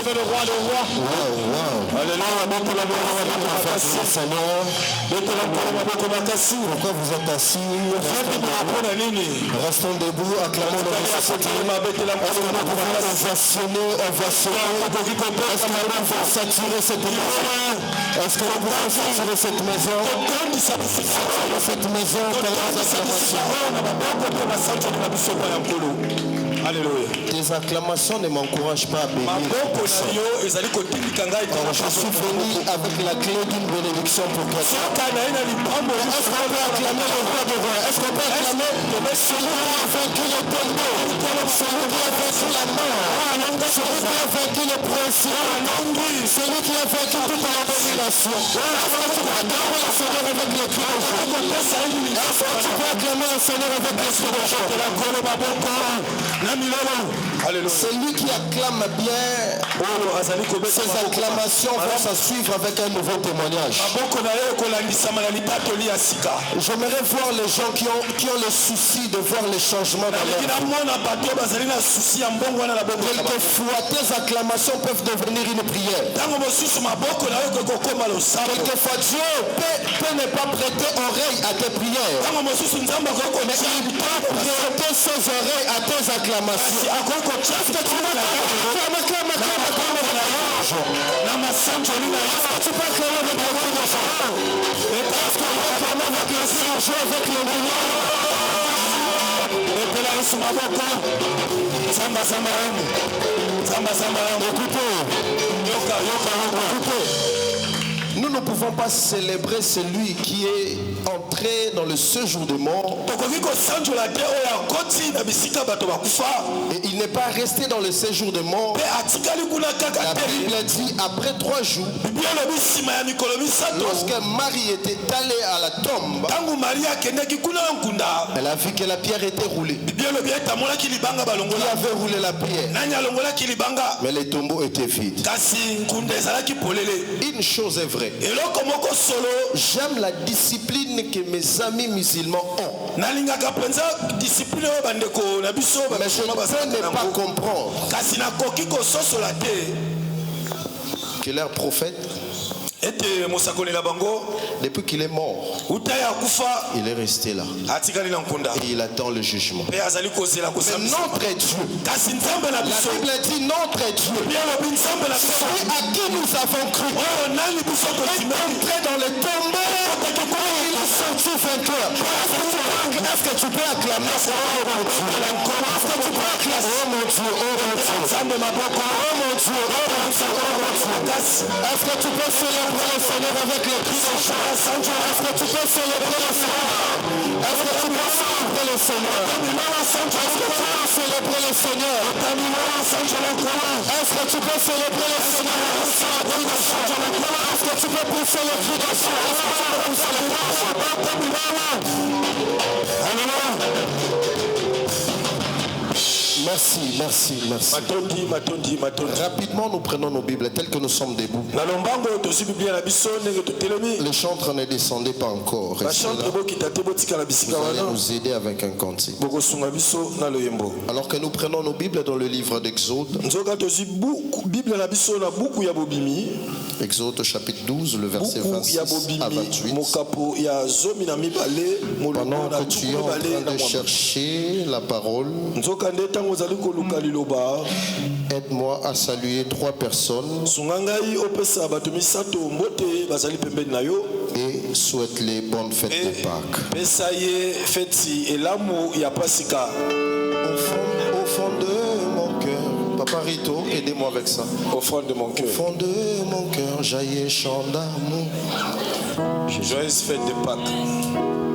acclamer le roi des rois. Alléluia. Pourquoi vous êtes assis? Restons debout, acclamons le Seigneur. On va saturer cette maison. Est-ce que nous pouvons saturer cette maison? Cette maison par les acclamations. Alléluia. Tes acclamations ne m'encouragent pas à bénir. Quand je suis venu avec la clé d'une bénédiction pour toi. Est-ce qu'on peut acclamer le roi des rois? Est-ce qu'on peut acclamer celui qui a vaincu le tombeau, celui qui a vaincu la mort, celui qui a vaincu le principe, celui qui a vaincu toute l'abomination? Est-ce que tu peux acclamer le Seigneur avec les cris? Est-ce que tu peux acclamer le Seigneur avec les cris? Celui qui acclame bien, ses acclamations vont se suivre avec un nouveau témoignage. J'aimerais voir les gens qui ont le souci de voir les changements dans leur vie. Quelquefois, tes acclamations peuvent devenir une prière. Quelquefois, Dieu peut ne pas prêter oreille à tes prières, mais il peut prêter ses oreilles à tes acclamations. Est-ce que tu peux acclamer nous ne pouvons pas célébrer celui qui est entré dans le séjour des morts. Et il n'est pas resté dans le séjour des morts. La Bible dit après 3 jours, lorsque Marie était allée à la tombe, elle a vu que la pierre était roulée. Qui avait roulé la pierre? Mais les tombeaux étaient vides. Une chose est vraie. J'aime la discipline que mes amis musulmans ont. Mais je ne peux pas comprendre que leur prophète, depuis qu'il est mort, il est resté là et il attend le jugement. Mais notre Dieu, la Bible dit notre Dieu, celui à qui nous avons cru, est entré dans le tombeau et il est sorti vainqueur. Est-ce que tu peux acclamer ça? Oh mon Dieu, est-ce que tu peux acclamer? Oh mon Dieu, oh mon Dieu, oh mon Dieu, oh mon Dieu. Est-ce que tu peux célébrer le Seigneur avec les cris de joie? Est-ce que tu peux célébrer le Seigneur? Est-ce que tu peux célébrer le Seigneur? Est-ce que tu peux célébrer le Seigneur? Est-ce que tu peux célébrer le Seigneur? Est-ce que tu peux pousser le cri de joie? Est-ce que tu peux pousser le cri de joie? Merci, merci, merci. Rapidement, nous prenons nos Bibles telles que nous sommes debout. Le chantre ne descendait pas encore. Vous allez nous aider avec un cantique. Alors que nous prenons nos Bibles dans le livre d'Exode. Exode chapitre 12, le verset 26 à 28. Pendant que tu es en train de chercher la parole, aide-moi à saluer 3 personnes et souhaite-les bonnes fêtes de Pâques. Au fond de mon cœur, Papa Rito, aidez-moi avec ça. Au fond de mon cœur. Au fond de mon cœur, jaillit un chant d'amour. Joyeuse fête de Pâques.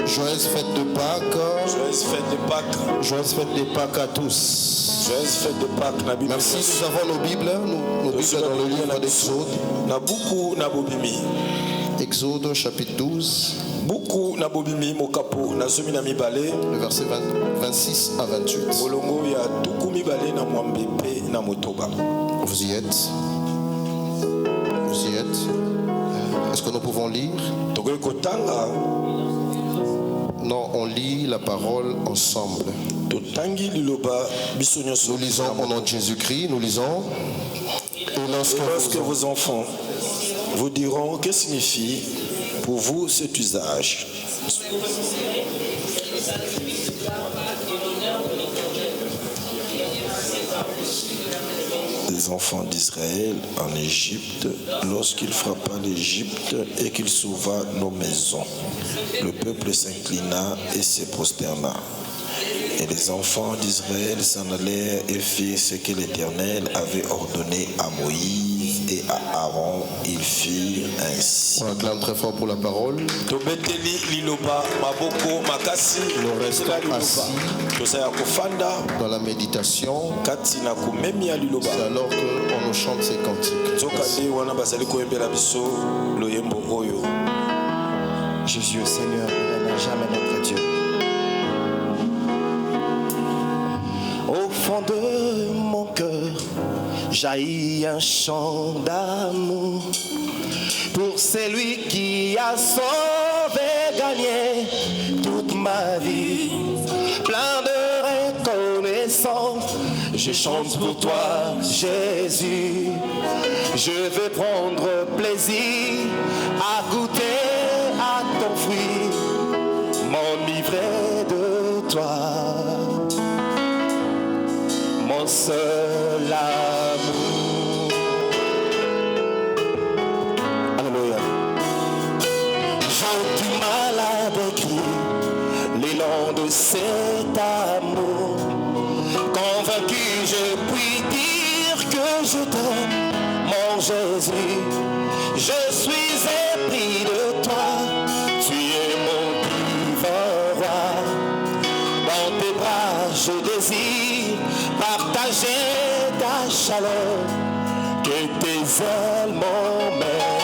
Joyeuse fête de Pâques. Joyeuse fête de Pâques. Joyeuse fête de Pâques à tous. Joyeuse fête de Pâques. Merci, nous avons nos Bibles, nos Bibles dans le livre d'Exode. Exode chapitre 12. Le verset 26 à 28. Vous y êtes? Vous y êtes? Est-ce que nous pouvons lire? Non, on lit la parole ensemble. Nous lisons au nom de Jésus-Christ, nous lisons. Et lorsque vos enfants vous diront que signifie pour vous cet usage. Les enfants d'Israël en Égypte, lorsqu'il frappa l'Égypte et qu'il sauva nos maisons, le peuple s'inclina et se prosterna. Et les enfants d'Israël s'en allèrent et firent ce que l'Éternel avait ordonné à Moïse et à Aaron. Ils firent ainsi. On acclame très fort pour la parole. Nous restons assis dans la méditation. C'est alors qu'on nous chante ces cantiques. Jésus est Seigneur, il n'est jamais notre Dieu. Au fond de mon cœur, jaillit un chant d'amour pour celui qui a sauvé, gagné toute ma vie. Plein de reconnaissance, je chante pour toi, Jésus. Je veux prendre plaisir à goûter à ton fruit, m'enivrer de toi. Mon seul amour. Alléluia. J'ai du mal à décrire l'élan de cet amour. Convaincu, je puis dire que je t'aime, mon Jésus. Je suis épris de toi. Tu es mon divin roi. Dans tes bras, je désire partager ta chaleur, que tes ailes m'emmènent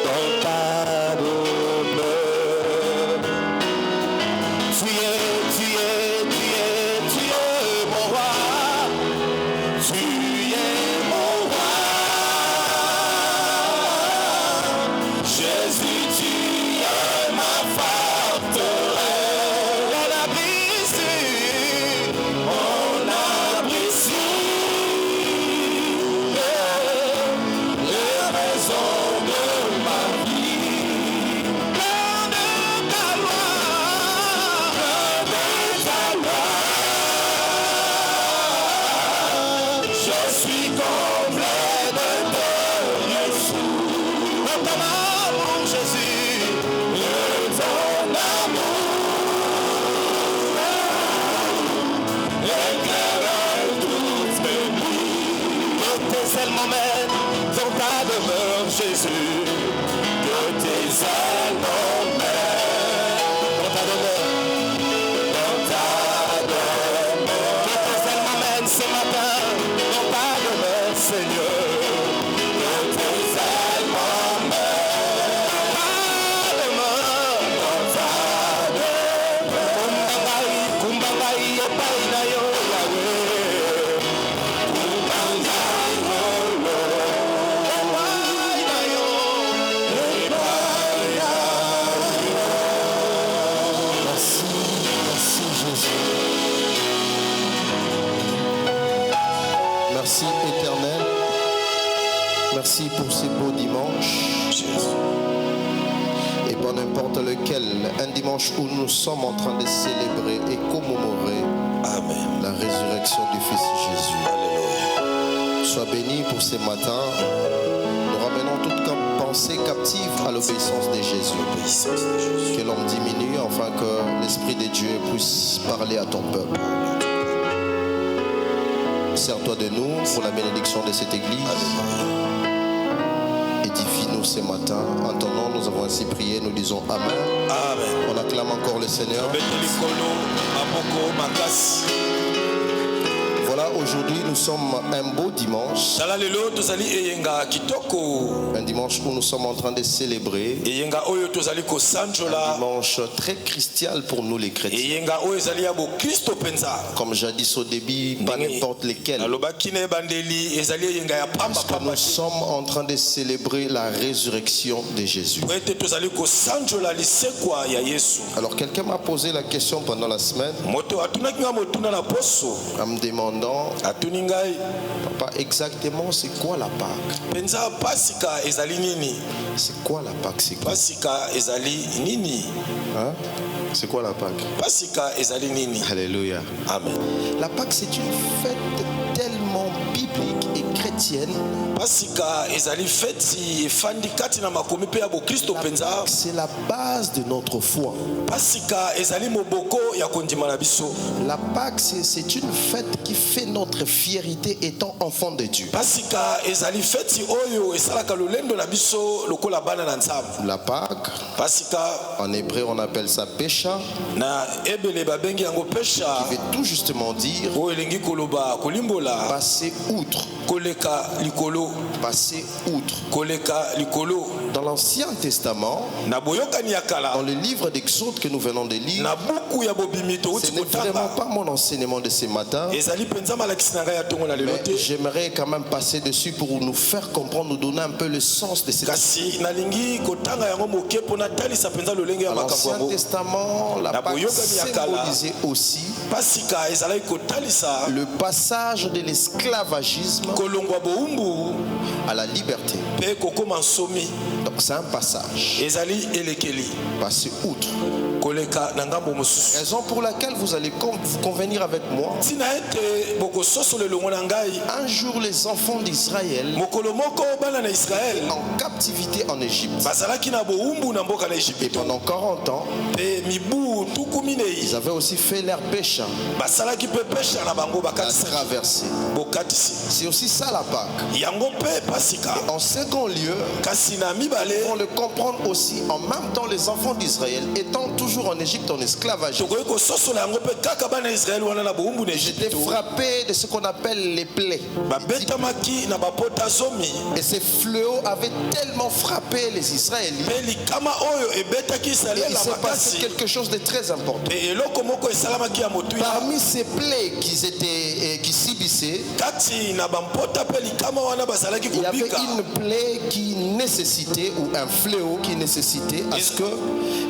dans ta demeure. Tu es mon roi. Tu es mon roi. Jésus, tu es ma forteresse. Jésus, que tes ailes m'emmènent dans ta demeure, que tes ailes m'emmènent ce matin dans ta demeure, Seigneur, que tes ailes m'emmènent dans ta demeure, Kumbangai, Epainayo, Yahweh, Merci Éternel. Merci pour ces beaux dimanches. Et pas n'importe lequel, un dimanche où nous sommes en train de célébrer et commémorer Amen. la résurrection du Fils Jésus. Alléluia. Sois béni pour ces matins. Nous ramenons toute pensée captive à l'obéissance de Jésus. Que l'homme diminue afin que l'Esprit de Dieu puisse parler à ton peuple. Sers-toi de nous pour la bénédiction de cette église. Édifie-nous ce matin. En ton nom, nous avons ainsi prié. Nous disons Amen. Amen. On acclame encore le Seigneur. Voilà, aujourd'hui nous sommes un beau dimanche. Un dimanche où nous sommes en train de célébrer. Un dimanche très christial pour nous les chrétiens. Comme jadis au début, pas n'importe lesquels. Parce que nous sommes en train de célébrer la résurrection de Jésus. Alors quelqu'un m'a posé la question pendant la semaine en me demandant atuni ngai, papa, exactement c'est quoi la Pâque? penza pasika ezali nini? C'est quoi la Pâque? C'est quoi? Pasika ezali nini? Hein? C'est quoi la Pâque? Pasika ezali nini? Alléluia. Amen. La Pâque, c'est une fête tellement biblique et chrétienne. Pasika ezali feti efandi kati na makomi pe ya Bokristo penza. C'est la base de notre foi. Pasika ezali moboko ya kondima na biso. La Pâque, c'est une fête qui fait notre fierté étant enfant de Dieu. Pasika ezali feti oyo esalaka lolendo na biso lokola bana na Nzambe. La Pâque, Pasika en hébreu on appelle ça Pesha, na ebele babengi yango pesha. qui veut tout justement dire O elengi koloba kolimbola. passer outre. Koleka likolo. Passer outre. Koleka likolo. Dans l'Ancien Testament, Na boyokani ya kala. dans le livre d'Exode que nous venons de lire, Na buku ya bobimito ce uti n'est vraiment kotanga. pas mon enseignement de ce matin, Ezali penza malakisi na ngai ya tongo na lelo mais te. j'aimerais quand même passer dessus pour nous faire comprendre, nous donner un peu le sens de cette. Kasi nalingi kotanga yango moke pona talisa penza lolenge ya Dans makambo l'Ancien yango. Testament, la Na Pâque boyokani ya kala. symbolisait aussi Pasika ezalaki kotalisa le passage de l'esclavagisme kolongwa boumbu à la liberté. pe kokoma nsomi. Donc c'est un passage. Ezali elekeli Passer outre. koleka na ngambo mosusu. Raison pour laquelle vous allez convenir avec moi. Tina ete bokososolo elongo na ngai. Un jour, les enfants d'Israël Mokolo moko bana na Israel en captivité en Égypte. bazalaki na boumbu na mboka na Et Egypte. pendant 40 ans, Pe mibu tuku minei ils avaient aussi fait leur péché, basalaki pe pesha na bango la bakatisa traversée. bokatisi. C'est aussi ça la Pâque. Yango pe pasika. En second lieu, Kasi na mibale on le comprendre aussi, en même temps, les enfants d'Israël étant toujours en Égypte en esclavage, tokoki kososola yango pe kaka bana Israel wana na boumbu na j'étais Egypte. frappé de ce qu'on appelle les plaies. Babetamaki na bapota zomi. Et ces fléaux avaient tellement frappé les Israélites. Pe likama oyo ebetaki Et Israel il na s'est passé makasi. quelque chose de très important. Pe eloko moko esalamaki ya motuya. Parmi ces plaies qui subissaient, Kati na bampota pe likama wana bazalaki il y avait kobika. une plaie qui nécessitait, ou un fléau qui nécessitait à ce que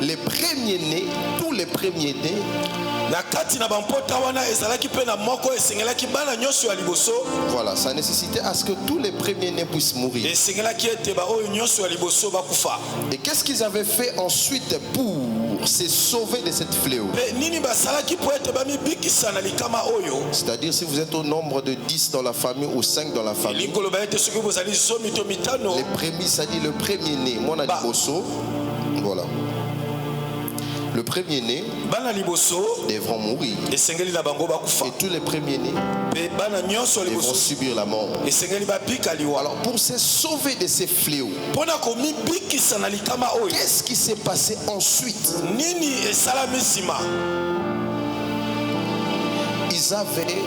les premiers-nés, tous les premiers-nés, Na kati na bampota wana ezalaki pe na moko esengelaki bana nyonso ya liboso. voilà, ça nécessitait à ce que tous les premiers-nés puissent mourir. Esengelaki ete ba oyo nyonso ya liboso bakufa. Et qu'est-ce qu'ils avaient fait ensuite pour se sauver de cette fléau? Pe nini basalaki po ete bamibikisa na likama oyo. C'est-à-dire si vous êtes au nombre de 10 dans la famille ou 5 dans la famille, Likolo ba ete soki bozali zomi to mitano. les prémices, c'est-à-dire le premier-né, mon Bah. aliboso, voilà. Le premier-né Bana liboso devront mourir. esengeli na bango bakufa. Et tous les premiers-nés Pe bana nyonso ya devront liboso subir la mort. esengeli babika liwa. Alors pour se sauver de ces fléaux, Pona komibikisa na likama oyo. qu'est-ce qui s'est passé ensuite? Nini esalami nsima. Ils avaient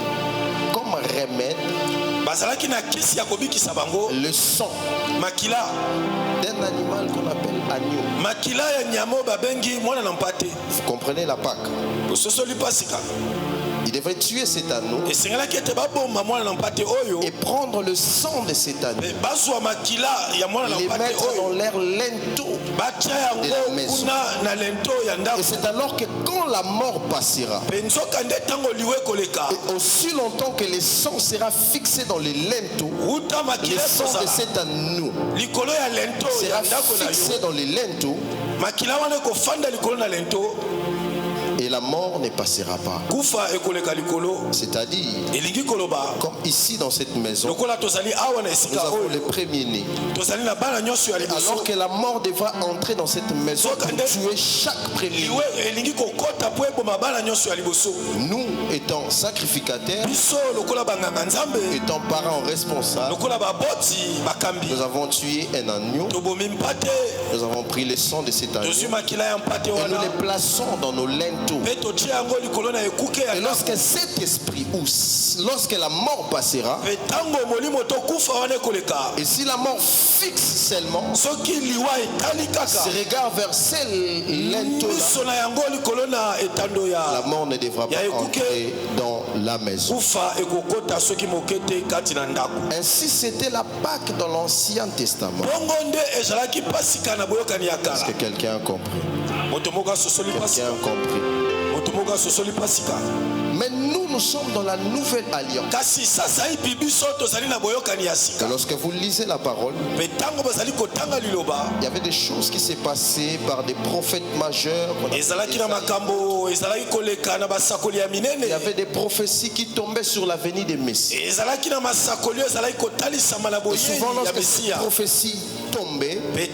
comme remède Bazalaki na kisi ya kobikisa bango le sang makila. d'un animal qu'on appelle agneau. Makila ya nyama oyo babengi mwana na mpate. Vous comprenez la Pâque? Bososoli pasika. Ils devaient tuer cet anneau Esengelaki ete babomba mwana na mpate oyo. et prendre le sang de cet anneau, Pe bazwa makila ya mwana na les mpate mettre dans oyo. leur linteau. Batia de la yango maison. kuna na lento ya Et ndako. c'est alors que quand la mort passera, Pe nzoka nde ntango liwe koleka. et aussi longtemps que le sang sera fixé dans les linteaux, Uta le makila sang de kozala. cet anneau Likolo ya lento ya sera ndako na fixé yo. dans les linteaux Makila wana ekofanda likolo na lento. et la mort ne passera pas. Kufa ekoleka likolo. C'est-à-dire, Elingi koloba. comme ici dans cette maison, Lokola tozali awa na nous esika avons oyo. le premier-né. Tozali na bana nyonso ya liboso. Alors que la mort devra entrer dans cette maison pour tuer chaque premier-né. Liwe elingi kokota po eboma bana nyonso ya liboso. Nous, étant sacrificataires, Biso lokola banganga nzambe. étant parents responsables, Lokola baboti bakambi. nous avons tué un agneau, Tobomi mpate. nous avons pris le sang de cet agneau Tozwi makila ya mpate et nous wana. les plaçons dans nos linteaux. Pe totia yango likolo na ekuke ya Et ndako. lorsque cet esprit, ou lorsque la mort passera, Pe ntango molimo tokufa wana ekoleka. et si la mort fixe seulement Soki liwa etali ses kaka. regards vers ces linteaux-là, Miso na yango likolo na etando la ya mort ne devra pas Ya ekuke. entrer dans la maison. kufa ekokota soki moke te kati na ndako. Ainsi, c'était la Pâque dans l'Ancien Testament. Bongo nde ezalaki pasika na boyokani ya Est-ce que kala. quelqu'un a compris? Moto moko asosoli pasika. Quelqu'un a compris. Moto moko asosoli pasika. Mais nous nous sommes dans la nouvelle alliance. Et lorsque vous lisez la parole, il y avait des choses qui s'est passées par des prophètes majeurs. Il y avait des prophéties qui tombaient sur la venue des Messies. Et souvent lorsque ces prophéties tombaient, il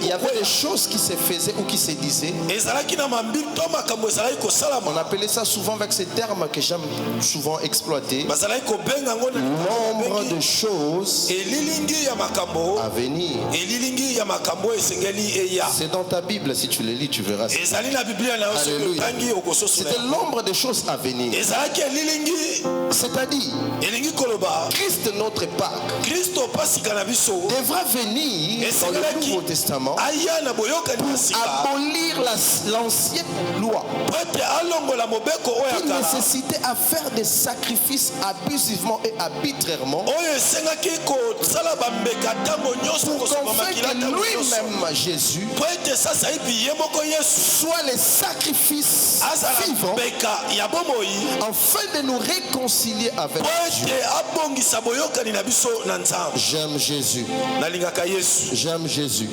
y avait des choses qui se faisaient ou qui se disaient. On appelait ça souvent avec ces termes que j'aime souvent exploiter, l'ombre de choses à venir. C'est dans ta Bible, si tu le lis, tu verras. Alléluia. C'était l'ombre des choses à venir. C'est-à-dire, Christ, notre Pâque, devra venir dans le Nouveau Testament pour abolir l'ancienne loi qui nécessitait à faire des sacrifices abusivement et arbitrairement pour qu'enfin que lui-même, Jésus, soit les sacrifices vivants afin de nous réconcilier avec Dieu. J'aime Jésus. J'aime Jésus.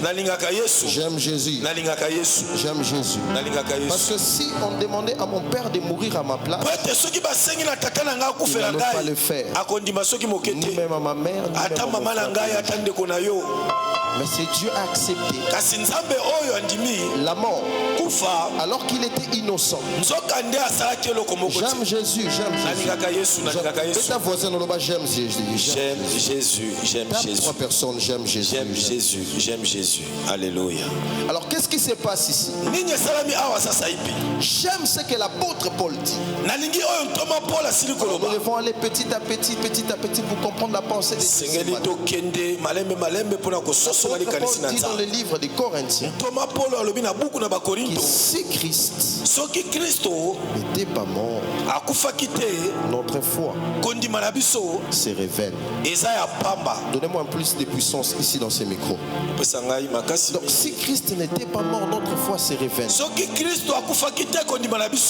J'aime Jésus. J'aime Jésus. Parce que si on demandait à mon père de mourir à ma place, il n'allait pas le faire. Ni même à ma mère, ni même à mon frère. Mais c'est Dieu a accepté la mort alors qu'il était innocent. J'aime Jésus, j'aime Jésus. Et ta voisine, j'aime Jésus. J'aime Jésus, j'aime Jésus. Trois personnes, j'aime Jésus. J'aime Jésus, j'aime Jésus. Alléluia. Alors qu'est-ce qui se passe ici? J'aime ce que l'apôtre Paul dit. Nous devons aller petit à petit pour comprendre la pensée de Jésus. Paul dit dans le livre des Corinthiens que si Christ n'était pas mort, notre foi se révèle. Donnez-moi un plus de puissance ici dans ces micros. Donc si Christ n'était pas mort, notre foi se révèle.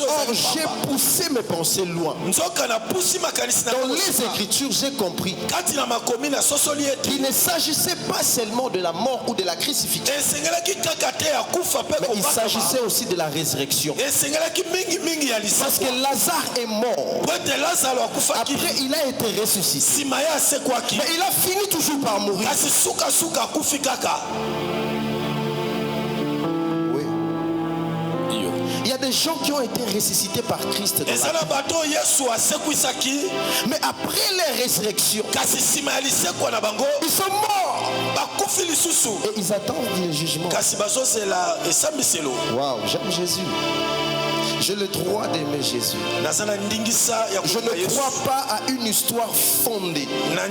Or j'ai poussé mes pensées loin. Dans les Écritures, j'ai compris qu'il ne s'agissait pas seulement de la mort ou de la crucifixion, mais il s'agissait aussi de la résurrection. Parce que Lazare est mort. Après, il a été ressuscité. Mais il a fini toujours par mourir. Oui. Il y a des gens qui ont été ressuscités par Christ. Mais après la résurrection, ils sont morts. Et ils attendent le jugement. Waouh, j'aime Jésus. J'ai le droit d'aimer Jésus. Je ne crois pas à une histoire fondée, mais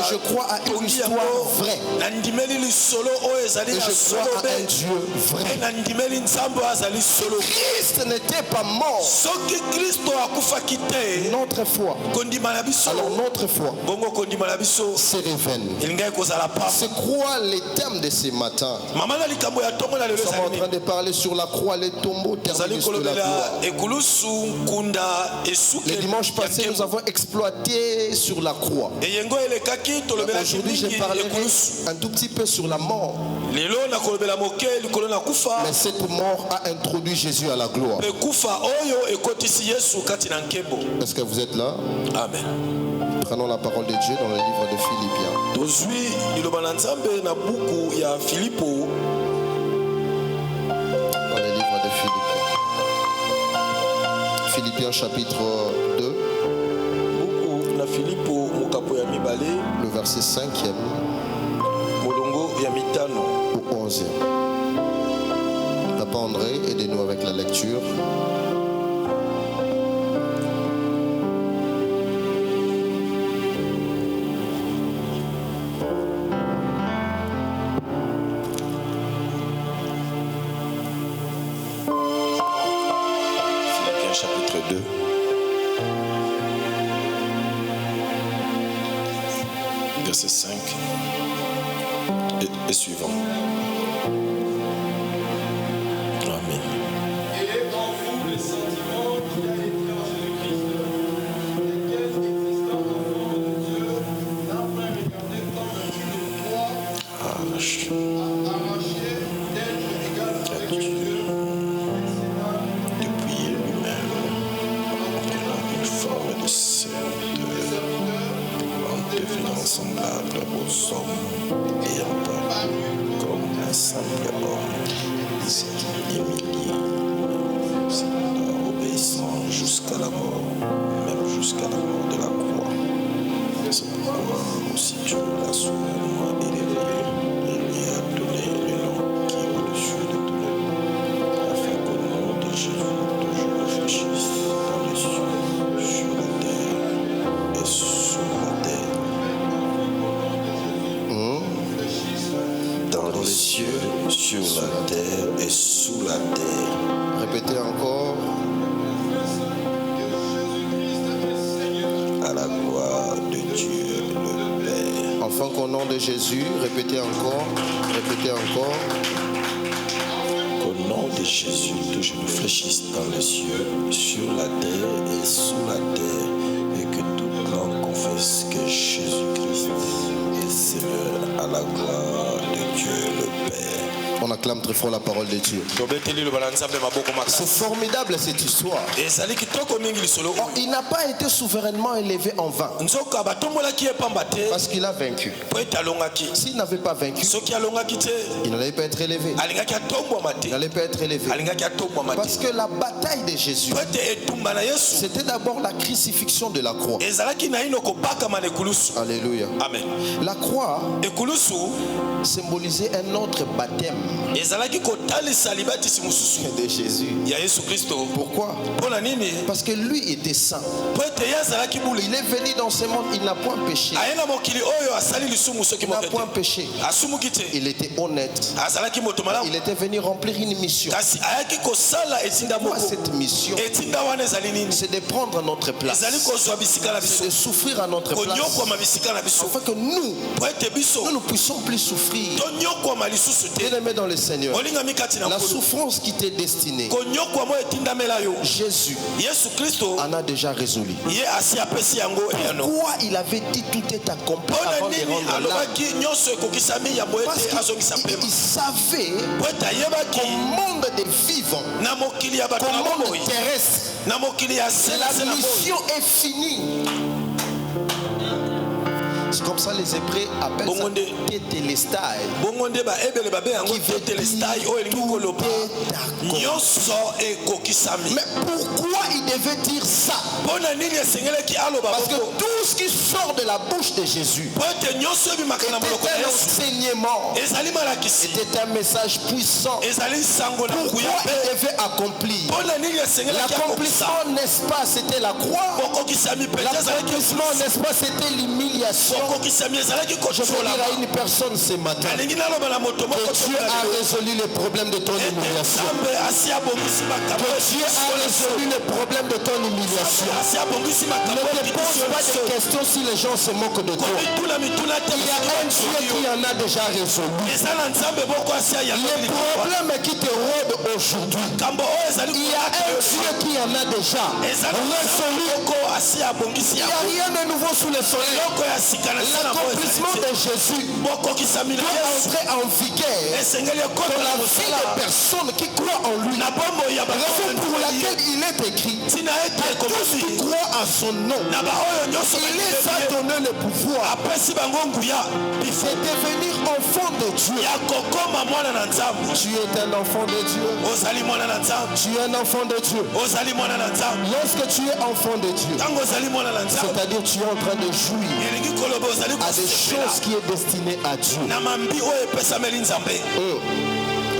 je crois à une histoire vraie. Et je crois à un Dieu vrai. Christ n'était pas mort. Notre foi, alors notre foi se révèle. C'est quoi les thèmes de ce matin? Nous sommes en train de parler sur la croix, les tombeaux. Le dimanche passé, nous avons exploité sur la croix. Aujourd'hui, je parlerai un tout petit peu sur la mort. Mais cette mort a introduit Jésus à la gloire. Est-ce que vous êtes là? Amen. Prenons la parole de Dieu dans le livre de Philippiens. Philippiens chapitre 2, le verset 5e au 11e. Papa André, aidez-nous avec la lecture. Chapitre 2, verset 5 et suivant. Amen. Et en vous les sentiments devenant semblable aux hommes, ayant paru comme un simple homme, il s'est humilié, obéissant jusqu'à la mort, même jusqu'à la mort de la croix. C'est pourquoi aussi Dieu l'a souverainement élevé et lui a donné le nom qui est au-dessus de tout nom, afin qu'au nom de Jésus, toujours réfléchisse dans les cieux, sur la terre et sous la terre. Dans les cieux, sur la terre et sous la terre. Répétez encore. À la gloire de Dieu le Père. Enfin qu'au nom de Jésus, répétez encore. Répétez encore. Qu'au nom de Jésus, que je fléchisse dans les cieux, sur la terre et sous la terre, et que toute langue confesse que Jésus-Christ est Seigneur, à la gloire de Dieu le Père. On acclame très fort la parole de Dieu. C'est formidable cette histoire. Oh, il n'a pas été souverainement élevé en vain. Parce qu'il a vaincu. S'il n'avait pas vaincu, il n'allait pas être élevé. Il n'allait pas être élevé. Parce que la bataille de Jésus, c'était d'abord la crucifixion de la croix. Alléluia. Amen. La croix symbolisait un autre baptême de Jésus. Pourquoi? Parce que lui était saint. Il est venu dans ce monde, il n'a point péché. Il n'a point péché. Il était honnête. Il était venu remplir une mission. Moi, cette mission, c'est de prendre notre place. C'est de souffrir à notre place. Afin que nous ne puissions plus souffrir. Bien-aimé dans le Seigneur, la souffrance qui t'est destinée, Jésus en a déjà résolu. Pourquoi il avait dit tout est accompli avant de rendre l'âme? Parce qu'il savait qu'au monde des vivants, qu'au monde terrestre, la mission est finie. C'est comme ça les Hébreux appellent ça tétélestai. Mais pourquoi il devait dire ça? Parce que tout ce qui sort de la bouche de Jésus était un enseignement, était un message puissant. Pourquoi il devait accomplir? L'accomplissement, n'est-ce pas, c'était la croix. L'accomplissement, n'est-ce pas, c'était l'humiliation. Je veux dire à une personne ce matin que Dieu a résolu le problème de ton humiliation. Que Dieu a résolu le problème de ton humiliation. Ne te pose pas de questions si les gens se moquent de toi. Il y a un Dieu qui en a déjà résolu. Les problèmes qui te rôdent aujourd'hui, il y a un Dieu qui en a déjà résolu. Il n'y a rien de nouveau sous le soleil. L'accomplissement de Jésus doit entrer en vigueur dans la vie des personnes qui croient en lui. Raison pour laquelle il est écrit que tous qui croient à son nom, il les a donné le pouvoir de devenir enfant de Dieu. Tu es un enfant de Dieu. Tu es un enfant de Dieu. Lorsque tu es enfant de Dieu, c'est-à-dire tu es en train de jouir à des choses qui est destinées à Dieu.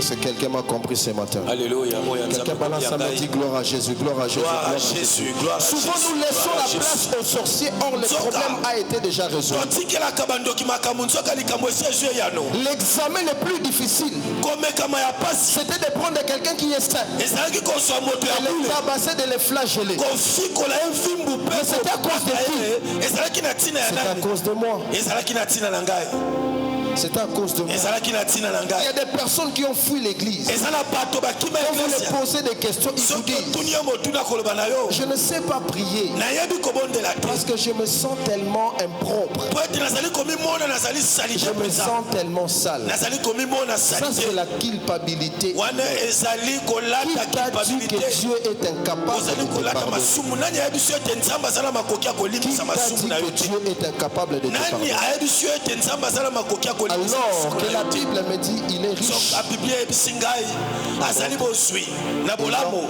Est-ce que quelqu'un m'a compris ce matin? Alléluia. Quelqu'un balance sa main, dit gloire à Jésus, gloire à Jésus. Gloire à Jésus, gloire à Jésus. Souvent nous laissons la place aux sorciers, or le problème a été déjà résolu. L'examen le plus difficile, c'était de prendre quelqu'un qui est saint et de le tabasser, de le flageller. Mais c'était à cause de qui? C'est à cause de moi. C'est à cause de moi. ezalaki na ntina na Il y a ngai des personnes qui ont fui l'église. eza na bato bakima Quand vous eglise leur posez des questions, ils vous soki disent otuni yo motuna koloba na yo je ne sais pas prier nayebi kobondela te parce que je me sens tellement impropre. po ete nazali komimona nazali sali Je te me mpenza sens tellement sale. nazali komimona Ça, sali c'est te la culpabilité. wana ezali Qui kolata t'a dit que culpabilité Dieu est incapable ozali de te kolata pardonner? masumu nani ayebi so ete nzambe aza na makoki ya Qui kolimbisa t'a masumu dit na yo que te Dieu est incapable de te nani pardonner? ayebi so ete nzambe aza na makoki ya kolimbisa Alors masumu que na la yo te Bible me dit il est riche soka biblia eyebisi ngai azali bozwi na bolamu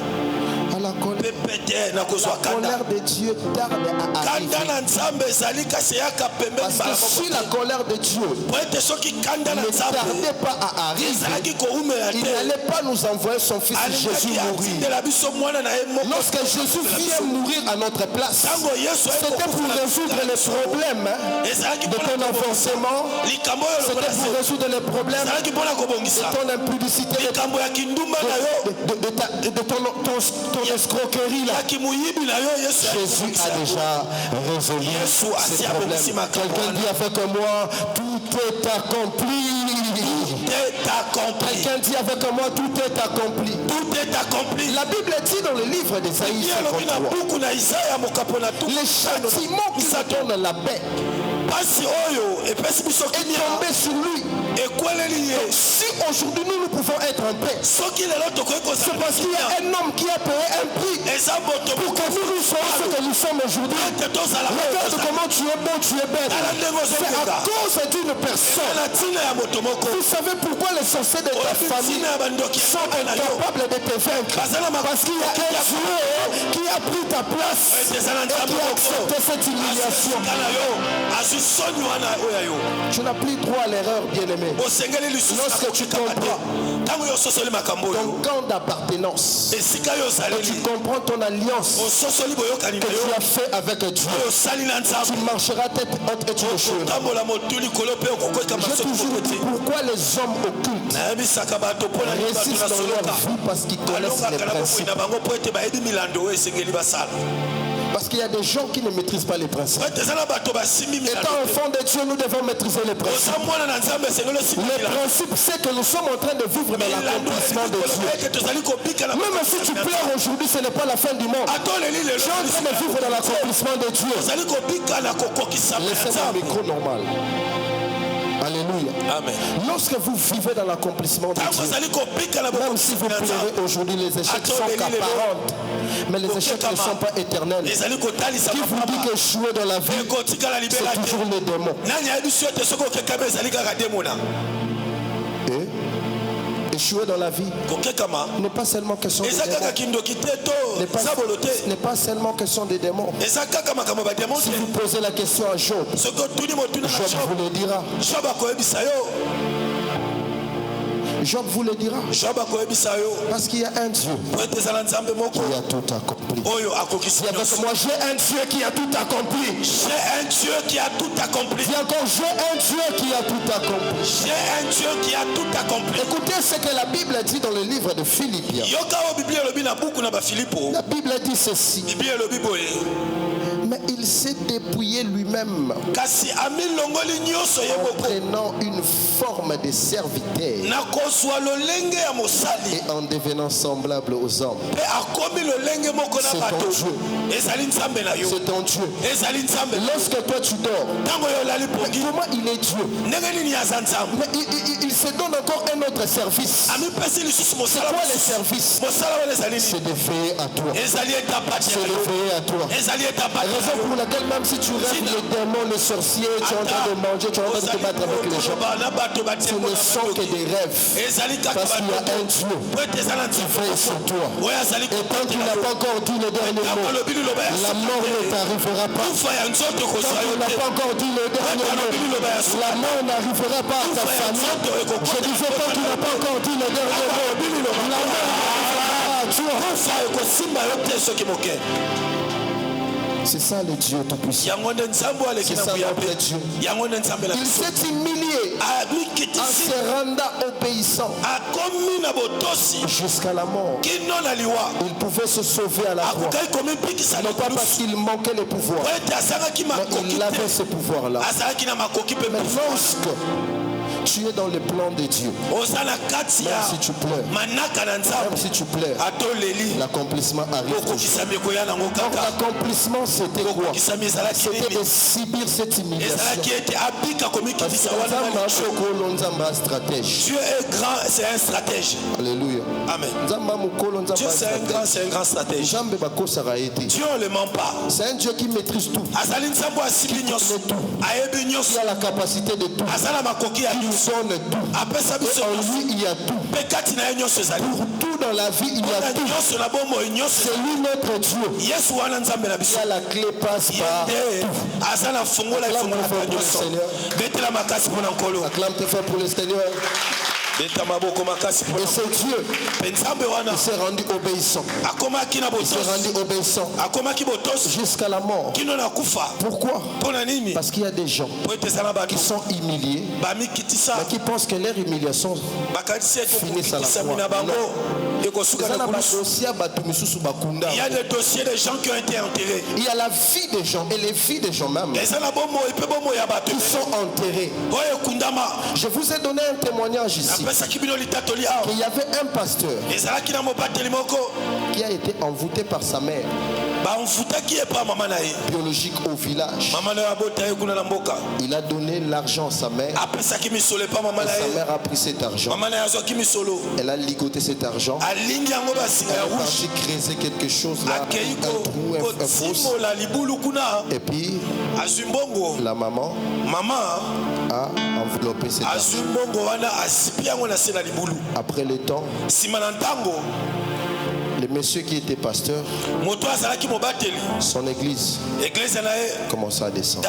à la colère. pepe te na kozwa La kanda colère de Dieu tarde à arriver. kanda na nzambe ezali kasi eyaka pembeni Parce mbala que si moko la te colère de Dieu po ete soki kanda na ne nzambe tardait pas à arriver, ezalaki koumela il te n'allait pas nous envoyer son fils Jésus alingaki mourir. atindela biso mwana na ye moko Lorsque Jésus vient mourir à notre place, ntango yesu c'était pour résoudre les problèmes ezalaki de ton avancement, likambo oyo c'était lokola pour se résoudre les problèmes ezalaki mpona de kobongisa ton impudicité, likambo ya kindumba na yo de ton escroquerie là. yaki moyibi na yo yesu Jésus a déjà résolu Yesu ces asi problèmes. abongisi makambo Quelqu'un wana dit avec moi, tout est accompli. est accompli Quelqu'un dit avec moi, tout est accompli. tout est accompli La Bible dit dans le livre d'Ésaïe Biblia elobi na 53, buku na isaya mokapo na tuku les châtiments qui nous donnent la paix pasi oyo epesi biso est kimia tombé sur lui. ekweleli ye Si aujourd'hui nous pouvons être en paix, soki lelo tokoki c'est kozala parce qu'il y a un homme qui a payé un prix eza moto pour que nous soyons ce que nous sommes aujourd'hui. ete tozala Regarde comment tu es bon, tu es bête. tala ndenge C'est à ozokoka cause d'une personne. na ntina ya moto moko Vous savez pourquoi les sorciers de ta oyebi famille ntina ya bandoki sont na yo incapables de te vaincre? baza na Parce qu'il y a un Dieu qui a pris ta place ete eza na et nzambe qui a moko accepté cette humiliation. asika na yo azwi soni wana oyo ya yo Tu n'as plus droit à l'erreur, bien-aimé. osengeli lisusu na Lorsque tu kokikaka te comprends ntango yo ososoli makambo oyo ton camp d'appartenance, esika yo tu ozaleli comprends ton alliance ososoli boyokani que na tu yo as fait avec Dieu. oyo osali na Tu nzambe marcheras tête haute et tu ne choueras. otambola motu likolo mpe okokoka J'ai masoki toujours moko dit te pourquoi les hommes occultes nayebisaka bato mpo na nini bato réussissent dans leur nasoloka vie parce qu'ils connaissent les balongaka na bomoi principes. na bango mpo ete bayebi milando oyo esengeli basala Parce qu'il y a des gens qui ne maîtrisent pas les principes. po ete eza na bato basimbi milando Étant enfant de Dieu, nous devons maîtriser les principes. oza mwana na nzambe esengeli osimbi Le milando principe, c'est que nous sommes en train de vivre dans l'accomplissement de Dieu. ete tozali kobika na Même si tu pleures aujourd'hui, ce n'est pas la fin du monde. atoleli Tu es en train de vivre dans l'accomplissement de Dieu. ozali kobika na kokokisama ya Laissez mon nzambe micro normal. Alléluia. amen Lorsque vous vivez dans l'accomplissement de ntango Dieu, ozali kobika na même si vous bokokisama ya pleurez nzambe aujourd'hui, les échecs sont qu'apparentes. Mais les échecs ne sont pas éternels. ezali kotalisa Qui vous dit que jouer dans la vie, ekotikala libela c'est te toujours les démons. nani ayebi so ete soki okekama ezali kaka demona Et échouer dans la vie kokekama n'est pas seulement question de eza kaka démons. kindoki te to N'est pas, sabolo te n'est pas seulement question des démons. eza kaka makambo bademo Si te vous posez la question à Job, soki otuni motuna na Job job vous le dira. job akoyebisa yo Job vous le dira. job akoyebisa yo Parce qu'il y a un Dieu po ete eza na nzambe moko qui a tout accompli. oyo akokisi Dis avec nyonso moi, j'ai un Dieu qui a tout accompli. j'ai un Dieu qui a tout accompli Dis encore, j'ai un Dieu qui a tout accompli. j'ai un Dieu qui a tout accompli Écoutez ce que la Bible dit dans le livre de Philippiens. yoka oyo biblia elobi na buku na bafilipo La Bible dit ceci. biblia elobi boye Mais il s'est dépouillé lui-même kasi amilongoli nyonso ye en moko prenant une forme de serviteur na kozwa lolenge ya mosali et en devenant semblable aux hommes. mpe akomi lolenge moko na C'est bato ton Dieu. ezali nzambe na yo C'est ton Dieu. ezali nzambe na yo. Lorsque toi tu dors, ntango yo olali pongi comment il est Dieu? ndenge nini aza nzambe Mais il se donne encore un autre service. amipesi lisusu C'est mosala quoi le mosusu. service? mosala wana ezali nini C'est de veiller à toi. ezali etapati C'est na de yo veiller à toi. ezali etapati na Raison yo pour laquelle même si tu rêves les démons, les sorciers, tu es en train de manger, tu es en train de te battre avec les gens. Ce ne sont que des rêves. Parce qu'il y a un Dieu qui veille sur toi. Et tant qu'il n'a pas encore dit le dernier mot, la mort ne t'arrivera pas. Tant qu'il n'a pas encore dit le dernier mot, la mort n'arrivera pas à ta famille. Je disais tant qu'il n'a pas encore dit le dernier mot, la mort n'arrivera pas à toi. C'est ça le Dieu Tout-Puissant. C'est ça notre Dieu. Il s'est humilié en se rendant obéissant jusqu'à la mort. Il pouvait se sauver à la croix. Non pas parce qu'il manquait le pouvoir, mais il avait ce pouvoir-là. Mais lorsque tu es dans le plan de Dieu, même si tu pleures, même si tu pleures, l'accomplissement arrive toujours. Donc l'accomplissement c'était quoi? C'était de subir cette humiliation. Dieu est grand, c'est un stratège. Alléluia. Amen. Dieu c'est un grand stratège. Dieu ne le ment pas. C'est un Dieu qui maîtrise tout. Il a la capacité de tout. Il donne tout. Et en lui il y a tout. Pour tout dans la vie il y a tout. C'est lui notre Dieu. Il a la clé passe par tout. Acclame tes frères pour le Seigneur. Et c'est Dieu qui s'est rendu obéissant. Il s'est rendu obéissant jusqu'à la mort. Pourquoi? Parce qu'il y a des gens qui sont humiliés, mais qui pensent que leur humiliation finit à la croix. Il y a des dossiers des gens qui ont été enterrés. Il y a la vie des gens et les vies des gens même qui sont enterrés. Je vous ai donné un témoignage ici. Il y avait un pasteur qui a été envoûté par sa mère biologique au village. Il a donné l'argent à sa mère et sa mère a pris cet argent. Elle a ligoté cet argent. Elle est partie creuser quelque chose là, un trou, un fosse. Et puis la maman a enveloppé cet argent. Après le temps, le monsieur qui était pasteur, son église commença à descendre.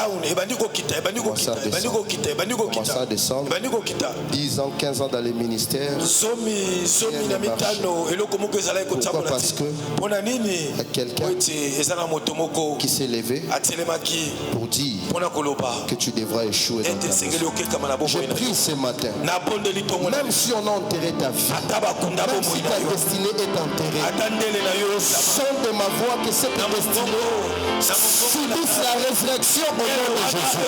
Commença à descendre. 10 ans, 15 ans dans les ministères. Pourquoi? Parce que il y a quelqu'un qui s'est levé pour dire que tu devras échouer dans ta vie. Je prie ce matin, même si on a enterré ta vie, même si ta destinée est enterrée, au son de ma voix, que cette destinée subisse la résurrection au nom de Jésus.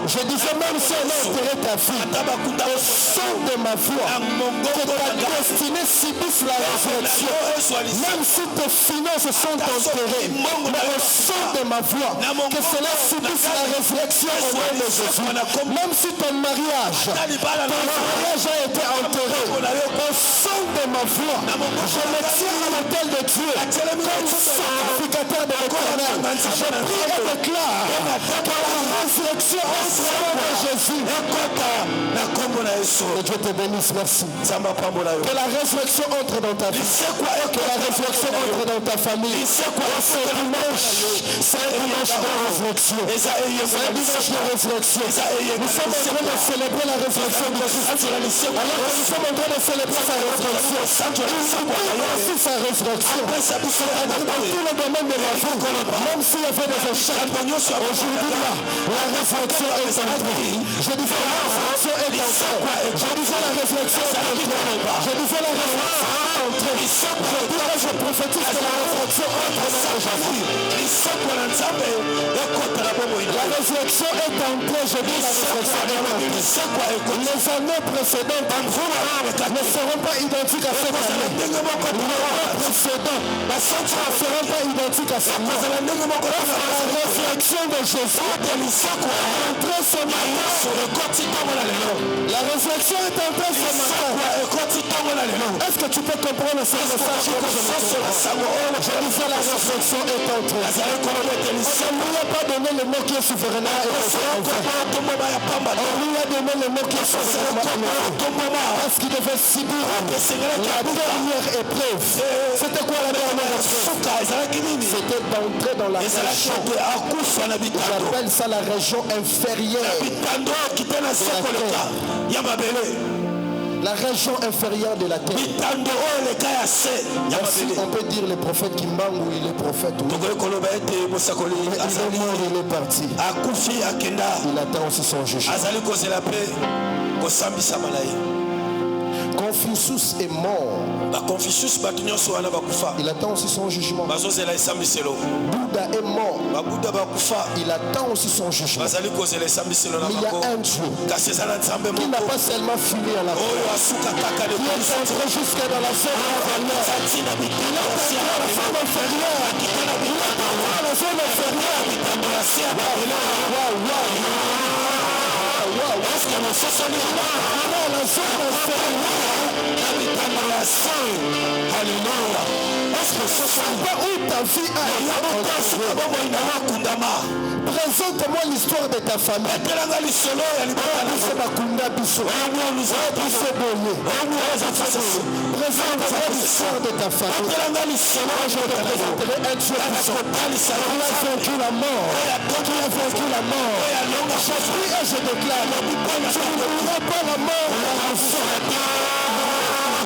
Je disais, même si on a enterré ta vie, au son de ma voix, que ta destinée subisse la résurrection. Même si tes finances sont enterrées, mais au son de ma voix, que cela subisse la résurrection au nom de Jésus. Même si ton mariage a été enterré, au son de ma voix, je me tiens à l'autel de Dieu comme sacrificateur de l'Éternel. Je prie et déclare que la résurrection entre au nom de Jésus. Que Dieu te bénisse, merci. Que la résurrection entre dans ta vie. Que la résurrection entre dans ta famille. C'est dimanche. C'est un dimanche de résurrection. C'est un dimanche de résurrection. Nous sommes en train de célébrer la résurrection de Christ. Alors que nous sommes en train de célébrer sa résurrection. Aussi sa résurrection. Dans tous les domaines de la vie, même s'il y avait des échecs, aujourd'hui là, la résurrection est entrée. Je disais la résurrection est entrée. Je disais la résurrection est entrée. Je disais la résurrection est entrée. Je prophétise que la résurrection entre dans Jésus. La résurrection est entrée. Je dis la résurrection est entrée. Les années précédentes ne seront pas identiques à cette année. Les années précédentes ne seront pas identiques à cette année. La résurrection de Jésus est entrée ce matin. La résurrection est entrée ce matin. Est-ce que tu peux comprendre ce message que je disais la résurrection est entrée. On ne lui a pas donné le mot qui est souverainement élevé. On lui a donné le mot qui est souverainement élevé. Parce qu'il devait subir la dernière épreuve. C'était quoi la dernière épreuve? C'était d'entrer dans la région. J'appelle ça la région inférieure la région inférieure de la terre. Merci, on peut dire le prophète Kimbangu, il est prophète. Oui. Il est mort, il est parti. Il attend aussi son jugement. Confucius est mort Il attend aussi son jugement. Bouddha est mort. Il attend aussi son jugement. Mais il y a un Dieu qui n'a pas seulement fini à la croix, qui est entré jusqu'à dans la zone inférieure. Il est entré dans la zone inférieure. Il est entré dans la zone inférieure. Est-ce que nous sommes dans la zone inférieure? Alléluia. Est-ce que ce soit pas où ta vie a présente-moi l'histoire de ta famille. Présente-moi l'histoire de ta famille. Je te présenterai un Dieu puissant. Il a vaincu la mort. Il a vaincu la mort. Je prie et je déclare, je ne mourrai pas la mort.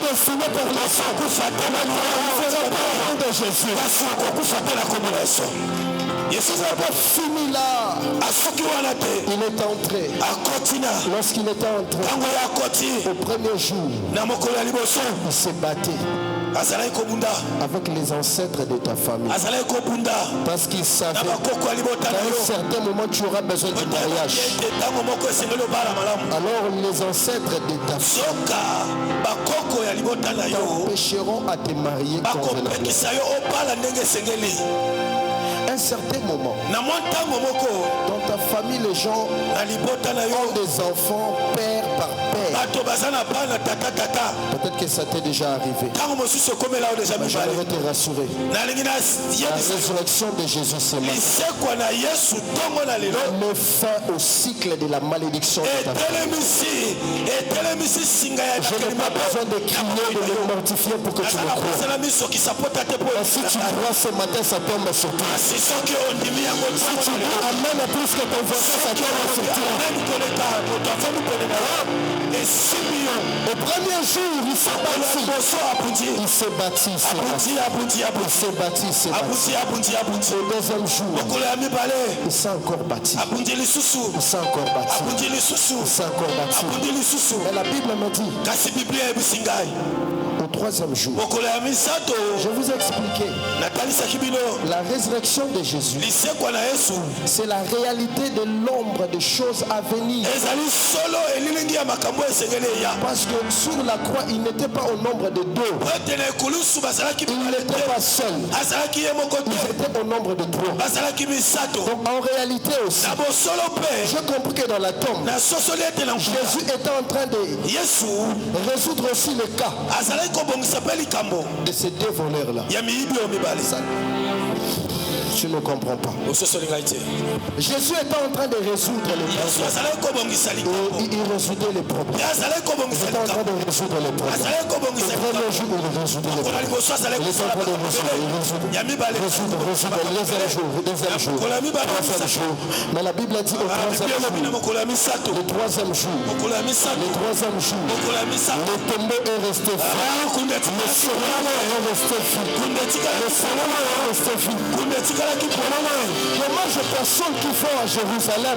Destiné par le sang, ne fera pas le nom de Jésus. Jésus n'a pas fini là. Il est entré. Lorsqu'il était entré, au premier jour, il s'est battu avec les ancêtres de ta famille. Parce qu'il savait qu'à un certain moment tu auras besoin du mariage. Alors les ancêtres de ta famille t'empêcheront à te marier convenablement. Un certain moment, dans ta famille, les gens ont des enfants père par père. Peut-être que ça t'est déjà arrivé. Mais j'aimerais te rassurer. La résurrection de Jésus, c'est là. Met fin au cycle de la malédiction de ta famille. Je n'ai pas besoin de crier, de me mortifier pour que tu me croies. Si tu crois ce matin, ça tombe sur toi. Si tu dis Amen, plus que ton voisin, ça tombe sur toi. Et Simeon, au premier jour, il s'est bâti. Il s'est bâti. Il s'est bâti. Au deuxième jour, il s'est encore bâti. Il s'est encore bâti. Et la Bible me dit, au troisième jour, je vous ai expliqué, la résurrection de Jésus, c'est la réalité de l'ombre des choses à venir. Parce que sur la croix, il n'était pas au nombre de deux. Il n'était pas seul. Il était au nombre de trois. Donc en réalité aussi, j'ai compris que dans la tombe, Jésus était en train de résoudre aussi le cas de ces deux voleurs-là. Tu ne comprends pas. Jésus était en train de résoudre les problèmes. Il résoudait les problèmes. Il était en train de résoudre les problèmes. Le premier jour, il résoudait les problèmes. Il était en train de résoudre. Deuxième jour. Troisième jour. Mais la Bible a dit au troisième jour. Le troisième jour. Le tombeau est resté vide. Le sommeil est resté vide. Comment je personne qui font à Jérusalem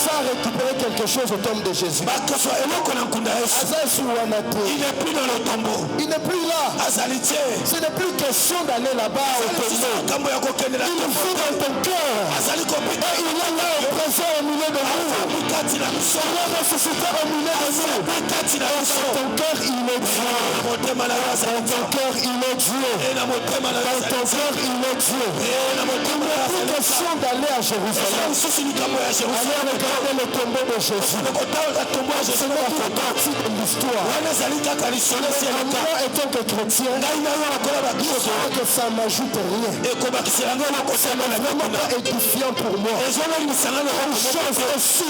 sans récupérer quelque chose au tombe de Jésus. Il n'est plus dans le tombeau. Il n'est plus là. Ce n'est plus question d'aller là-bas au tombeau. Il vit dans ton cœur. Et il est là présent au milieu de nous. Il est ressuscité au milieu de nous. Dans ton cœur il est Dieu. Dans ton cœur il est Dieu. Ton cœur, il est Dieu. Il n'est plus question d'aller à Jérusalem. Allez regarder le tombeau de Jésus. Ce n'est pas partie de l'histoire. Moi, étant que chrétien, je crois que ça ne m'ajoute rien. C'est vraiment pas édifiant pour moi. Une chose aussi,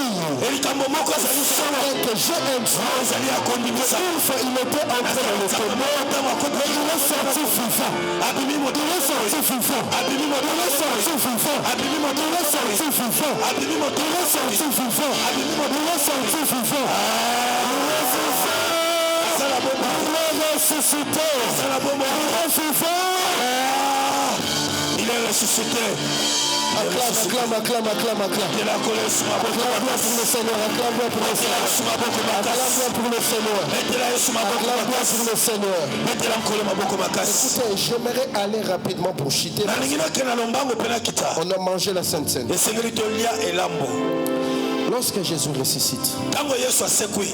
que j'ai un Dieu. Une fois, il était entré dans le tombeau, mais il est sorti vivant. Il est ressuscité. Acclame. Metela kolo Yesu maboko Acclame-toi pour le Seigneur. Acclame-toi pour le Seigneur. Yesu maboko makasi. Acclame-toi pour le Seigneur. Metela Yesu maboko Acclame-toi makasi. pour le Seigneur. Metela nkolo maboko makasi. Écoutez, j'aimerais aller rapidement pour chiter. Nalingi nakenda lombango pena kita. On a mangé la Sainte Seine. Esengeli tolia elambo. Lorsque Jésus ressuscite, Tango Yesu asekwi.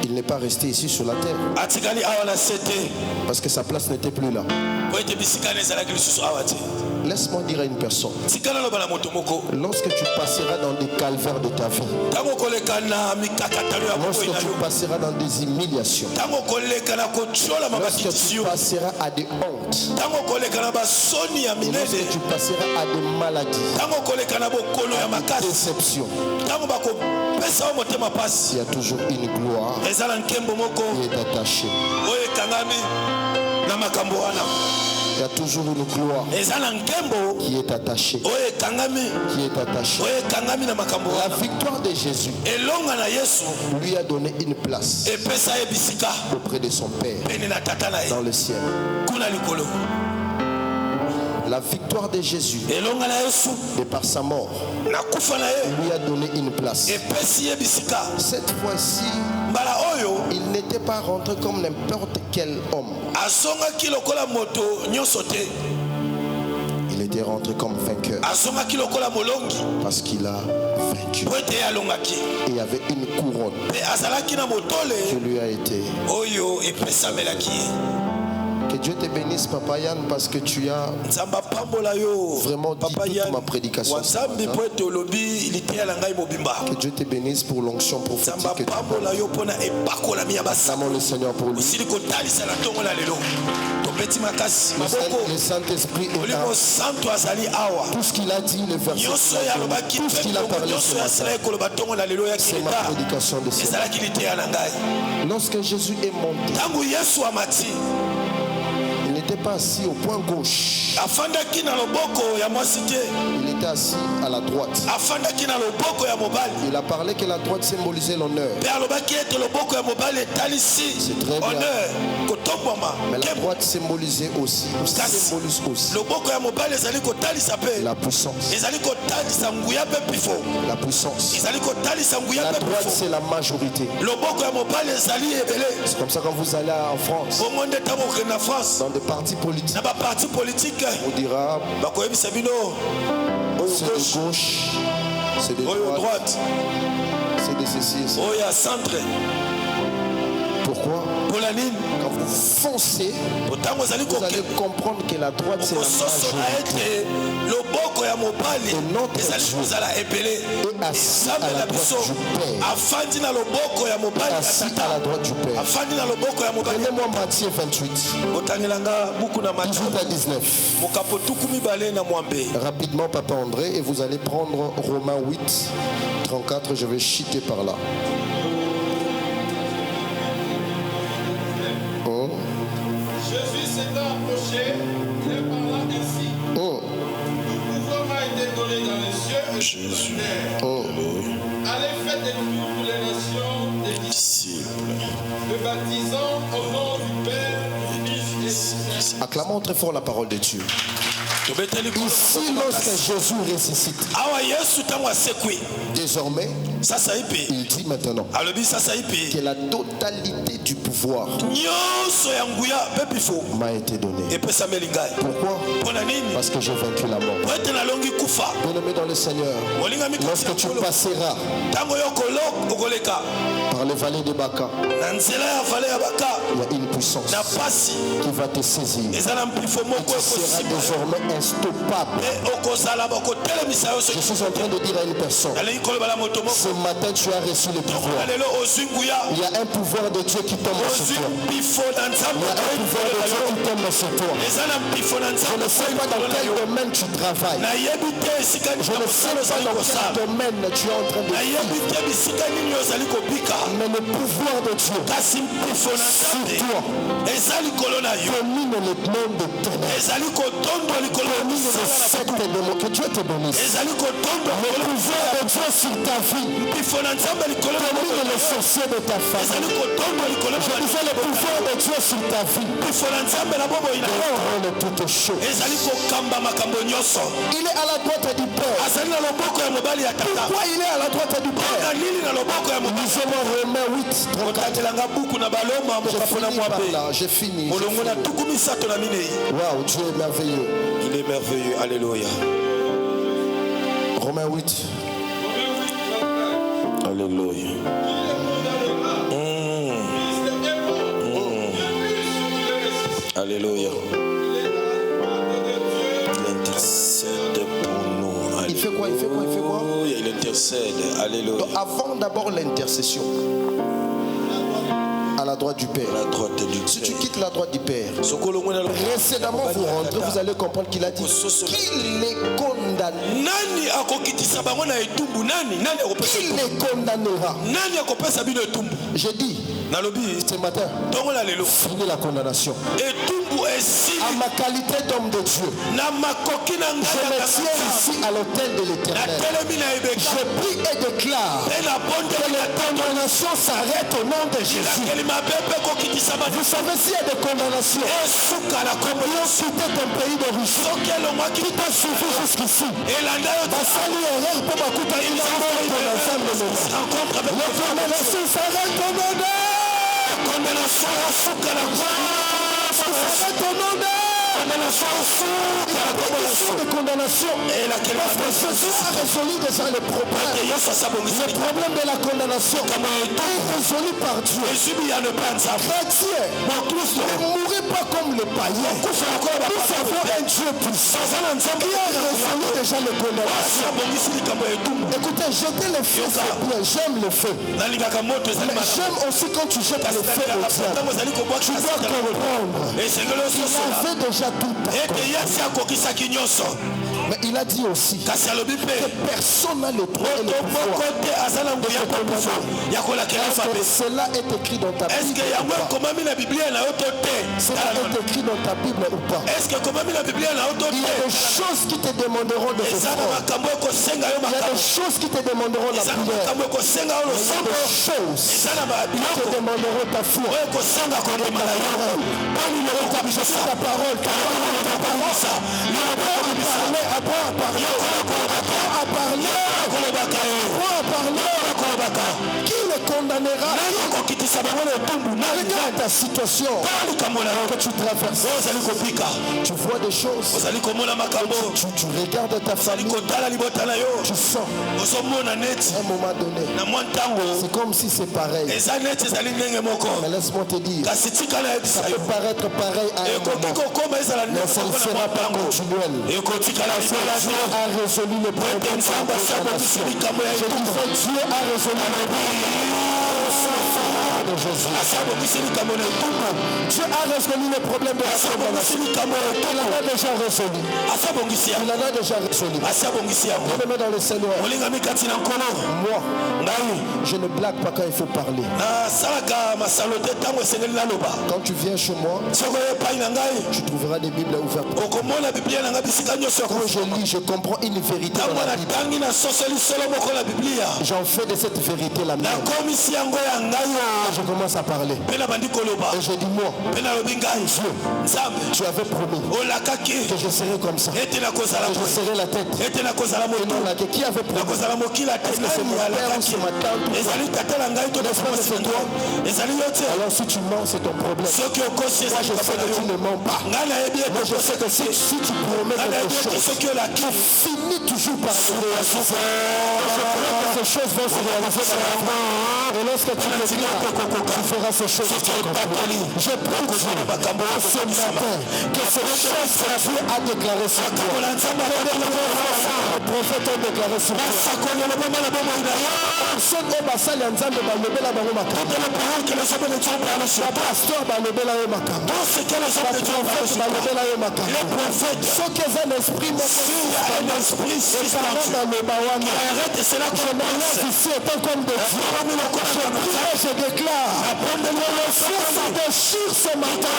il n'est pas resté ici sur la terre Atikali awa na sete. parce que sa place n'était plus là. Po ete bisikana ezalaki lisusu awa te. Laisse-moi dire à une personne, Tikana loba na moto moko. lorsque tu passeras dans des calvaires de ta vie, Tango koleka na mikakatano ya lorsque moko tu ina yo. passeras dans des humiliations, Tango koleka na kochola lorsque tu mabakitisi yo. passeras à des hontes, Tango koleka na basoni ya lorsque minene. tu passeras à des maladies, Tango koleka na bokolo ya des makasi. déceptions, Tango bakopesa yo motema pasi. il y a toujours une gloire Eza na nkembo moko qui est attachée. oyo ekangami na makambo wana. Il y a toujours une gloire Eza na nkembo qui est attachée. oyo ekangami Qui est attachée. oyo ekangami na makambo La wana. victoire de Jésus Elonga na Yesu lui a donné une place epesa ye bisika auprès de son Père pene na tata na ye dans le ciel. kuna likolo. La victoire de Jésus, Elonga na Yesu de par sa mort, na kufa na ye lui a donné une place. epesi ye bisika. Cette fois-ci, Mbala oyo il n'était pas rentré comme n'importe quel homme. azongaki lokola moto nyonso te. Il était rentré comme vainqueur Azongaki lokola molongi parce qu'il a vaincu. po ete ye alongaki. Et il y avait une couronne Mpe azalaki na qui motole lui a été. oyo epesamelaki ye. Que Dieu te bénisse, Papa Yann, parce que tu as Nzambe apambola yo vraiment dit Papa toute Yann ma prédication ce wanzambi matin. po ete olobi liteya na ngai mobimba. Que Dieu te bénisse pour l'onction Nzambe prophétique que tu as. apambola yo mpona epakolami ya basamo. Acclamons le Seigneur pour lui. osili kotalisa na ntongo na lelo tobeti makasi maboko. Le Saint-Esprit est Molimo là. santo azali awa. Tout ce qu'il a dit, le verset, nyonso ya alobaki tout ce qu'il a mpe parlé nyonso ce ya matin, asilaki koloba ntongo na lelo ya c'est ma kileta prédication de ce matin. ezalaki liteya na ngai. Lorsque Jésus est monté, ntango yesu amati il n'était pas assis au point gauche, afandaki na loboko ya mwasi te, il était assis à la droite. afandaki na loboko ya mobali. Il a parlé que la droite symbolisait l'honneur, mpe alobaki ete loboko ya mobali etalisi C'est très bien. honneur kotombwama. mais la Ke droite symbolise aussi loboko ya mobali ezali kotalisa mpe la puissance. ezali kotalisa nguya mpe pifo, La puissance. ezali kotalisa nguya La mpe droite, pifo. c'est la majorité. loboko ya mobali ezali ebele. C'est comme ça quand vous allez en France, bongo nde ntango okende na france dans des partis politiques, na baparti politike on dira bakoyebisa bino oyo c'est de gauche gauche, c'est de oyo droite, droite c'est de ceci et cela. oyo ya centre. Pourquoi? mpona nini Quand vous foncez, ntango ozali vous allez comprendre que la droite, c'est la kososola majorité. ete loboko ya mobali Et notre ezali Dieu kozala ebele. est assis nzambe à la na biso droite du Père. afandi na loboko ya mobali ya Assis à la tata, droite du Père. afandi na loboko ya mobali. Prenez-moi Matthieu 28, otangelanga buku na 18 à 19. mokapo tuku mibale na mwambe. Rapidement, Papa André, et vous allez prendre Romains 8, 34, je vais chuter par là. Jésus s'étant approché, il parla ainsi. Tout pouvoir m'a été donné dans les cieux et sur Jésus, la terre. Allez, faites de toutes les nations des disciples, le baptisant au nom du Père, du Fils et du Saint-Esprit. Acclamons très fort la parole de Dieu. tobeteli Ici, lorsque Jésus ressuscite, awa yesu ntango asekwi désormais, sasa ye mpe il dit maintenant alobi sasa ye mpe que la totalité du pouvoir nyonso ya nguya mpe pifo m'a été donnée. epesameli ngai. Pourquoi? mpona nini? Parce que j'ai vaincu la mort. po ete nalongi kufa. Bien-aimé dans le Seigneur, olingami lorsque tu passeras ntango yo okoleka par les vallées de Baka, na nzela ya vale ya baka il y a une puissance na pasi qui va te saisir. eza na mpifo moko Tu seras ekosima désormais instoppable. mpe okozala bakotelemisa yo Je soki suis en train de dire à une personne, nalingi kolobala moto ce moko matin tu as reçu le pouvoir. na lelo ozwi nguya, Il y a un pouvoir de Dieu qui tombe sur ozwi toi. mpifo na Il nzambe y a un pouvoir de Dieu qui tombe sur toi. eza na mpifo na Je nzambe ne sais pas dans quel domaine tu travailles. nayebi te Je ne sais pas dans quel domaine tu es en train de vivre. Mais le pouvoir de Dieu sur toi domine le monde de ténèbres. Domine le secte de l'eau. Que Dieu te bénisse. Le pouvoir de Dieu sur ta vie domine les sorciers de ta famille. Je disais le pouvoir de Dieu sur ta vie. Contrôle toutes choses. Il est à la droite du Père. Pourquoi il est à la droite du Père? Lisez-moi Romains 8, 34. J'ai fini. Waouh, Dieu est merveilleux. Il est merveilleux. Alléluia. Romains 8. Alléluia. Alléluia. Il intercède pour nous. Alléluia. Il fait quoi? Il intercède. Alléluia. Donc, avant d'abord l'intercession, à la droite du Père. Si tu quittes la droite du Père, précédemment vous rentrez, vous allez comprendre qu'il a dit qu'il les condamne. Qui les condamnera? J'ai dit ce matin, fini la condamnation. À ma qualité d'homme de Dieu, je me tiens ici à l'autel de l'Éternel. Je prie et déclare que la condamnation s'arrête au nom de Jésus. Vous savez s'il y a des condamnations qui ont quitté ton pays d'origine, qui t'ont suivi jusqu'ici. La condamnation s'arrête au nom de de condamnation et la Jésus a résolu déjà le problème. Le problème de la condamnation est résolu par Dieu. Chrétien, ne mourrez pas comme les païens. Nous avons un Dieu puissant qui a résolu déjà le condamnation. Écoutez, jeter le feu, c'est bien. J'aime le feu. Mais j'aime aussi quand tu jettes le feu au diable. Tu dois comprendre. Il avait déjà tout. Mais il a dit aussi que personne n'a le droit et le pouvoir. Cela est écrit dans ta Bible. Cela est écrit dans ta Bible ou pas? Il y a des choses qui te demanderont de faire. Il y a des choses qui te demanderont la prière. Il y a des choses qui te demanderont ta foi. Ta parole. Qui le condamnera? Regarde ta situation que tu traverses. Tu vois des choses. Tu regardes ta famille. Tu sens. À un moment donné, c'est comme si c'est pareil. Mais laisse-moi te dire, ça peut paraître pareil à un moment, mais ça ne sera pas continuel. Dieu a résolu le problème de la condamnation. Je disais, Dieu a résolu le de Jésus. Dieu a résolu le problème de la condamnation. Il en a déjà résolu. Il en a déjà résolu. Bien-aimé dans le Seigneur, moi, je ne blague pas quand il faut parler. Quand tu viens chez moi, tu trouveras des Bibles ouvertes. Quand je lis, je comprends une vérité dans la Bible. J'en fais de cette vérité la mienne. Je commence à parler. Et je dis moi, Dieu, tu avais promis que je serais comme ça. Que je serais la tête. Et non la queue. Qui avait promis? Est-ce que c'est mon père ou c'est ma tante? N'est-ce pas que c'est toi? Alors si tu mens, c'est ton problème. Moi je sais que tu ne mens pas. Moi je sais que si tu promets quelque chose, tu finis toujours par le réaliser. Ces choses vont se réaliser dans la vie. Et lorsque tu le dis, tu feras ces choses. Je prie Dieu ce matin que ces choses que Dieu a déclarées sur toi, le prophète a déclaré sur toi, personne au basal et ensemble balobela bango makambo, la pasteur balobela yo makambo, le prophète balobela yo makambo, ce qui est un esprit je ici étant comme de Dieu. Je déclare le ciel se déchire ce matin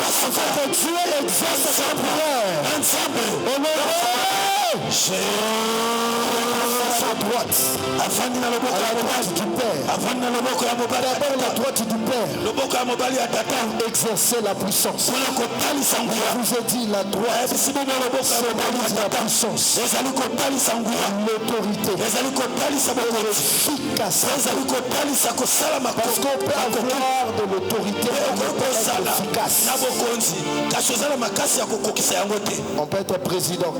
afin que Dieu exauce sa prière. Au nom de droite, à la droite du Père, d'abord la droite du Père, exercer la puissance. Je vous ai dit la droite symbolise la puissance, l'autorité, l'efficacité. Parce qu'on peut avoir de l'autorité, on peut être président,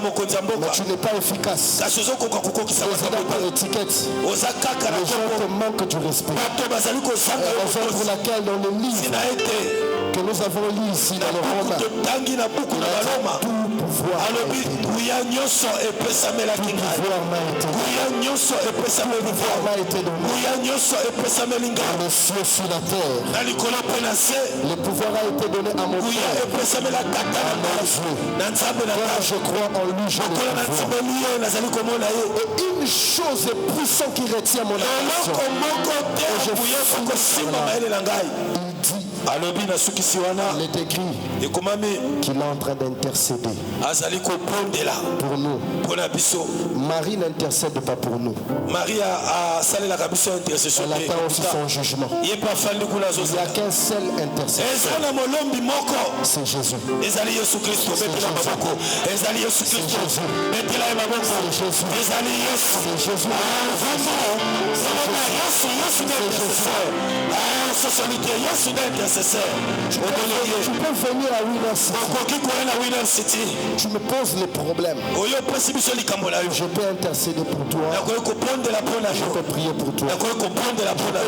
mais tu n'es pas efficace. Président par étiquette, les gens te manquent du respect. C'est la raison pour laquelle dans le livre que nous avons lu ici dans le Romain, il a tout pouvoir m'a été donné. Le ciel sur la terre, le pouvoir a été donné à mon Père, je crois en lui, je le pouvoir. Et une chose puissante qui retient mon attention, et je finis par là. Il est écrit qu'il est en train d'intercéder pour nous. Marie n'intercède pas pour nous. Marie a salé la cabine intercession. Elle attend aussi son jugement. Il n'y a qu'un seul intercesseur. C'est Jésus. C'est Jésus. Tu peux venir à Winner City. Tu me poses les problèmes. Je peux intercéder pour toi. Je peux prier pour toi. Je peux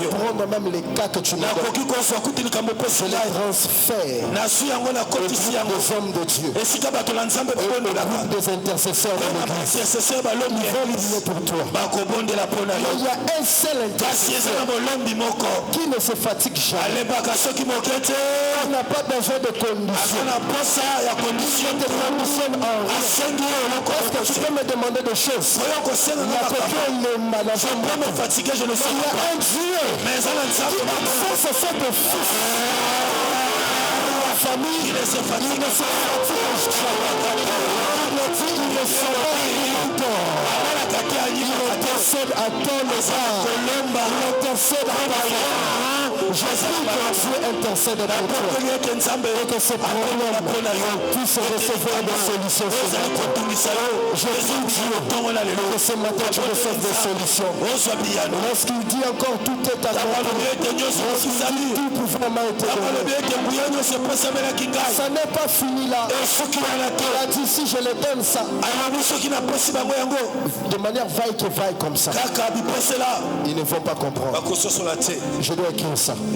prendre même les cas que tu me donnes. Je les transfère aux hommes de Dieu. Au groupe des intercesseurs de l'église. Ils vont prier pour toi. Il y a un seul intercesseur qui ne se fatigue jamais. On n'a pas besoin de conditions. Il te conditionne en rien. Est-ce que tu peux me demander des choses? Il y a un Dieu qui se fait de fils. La famille, il ne se fatigue il intercède à ton égard. Il intercède à ta Je prie que Dieu intercède pour toi. Et que ce problème puisse recevoir des solutions. Je prie Dieu que ce matin tu reçoives des solutions. Lorsqu'il dit encore tout est accompli, lorsqu'il dit tout pouvoir m'a été donné, ça n'est pas fini là. Il a dit si je le donne ça, de manière vaille comme ça, ils ne vont pas comprendre. Je dois écrire ça. Dans le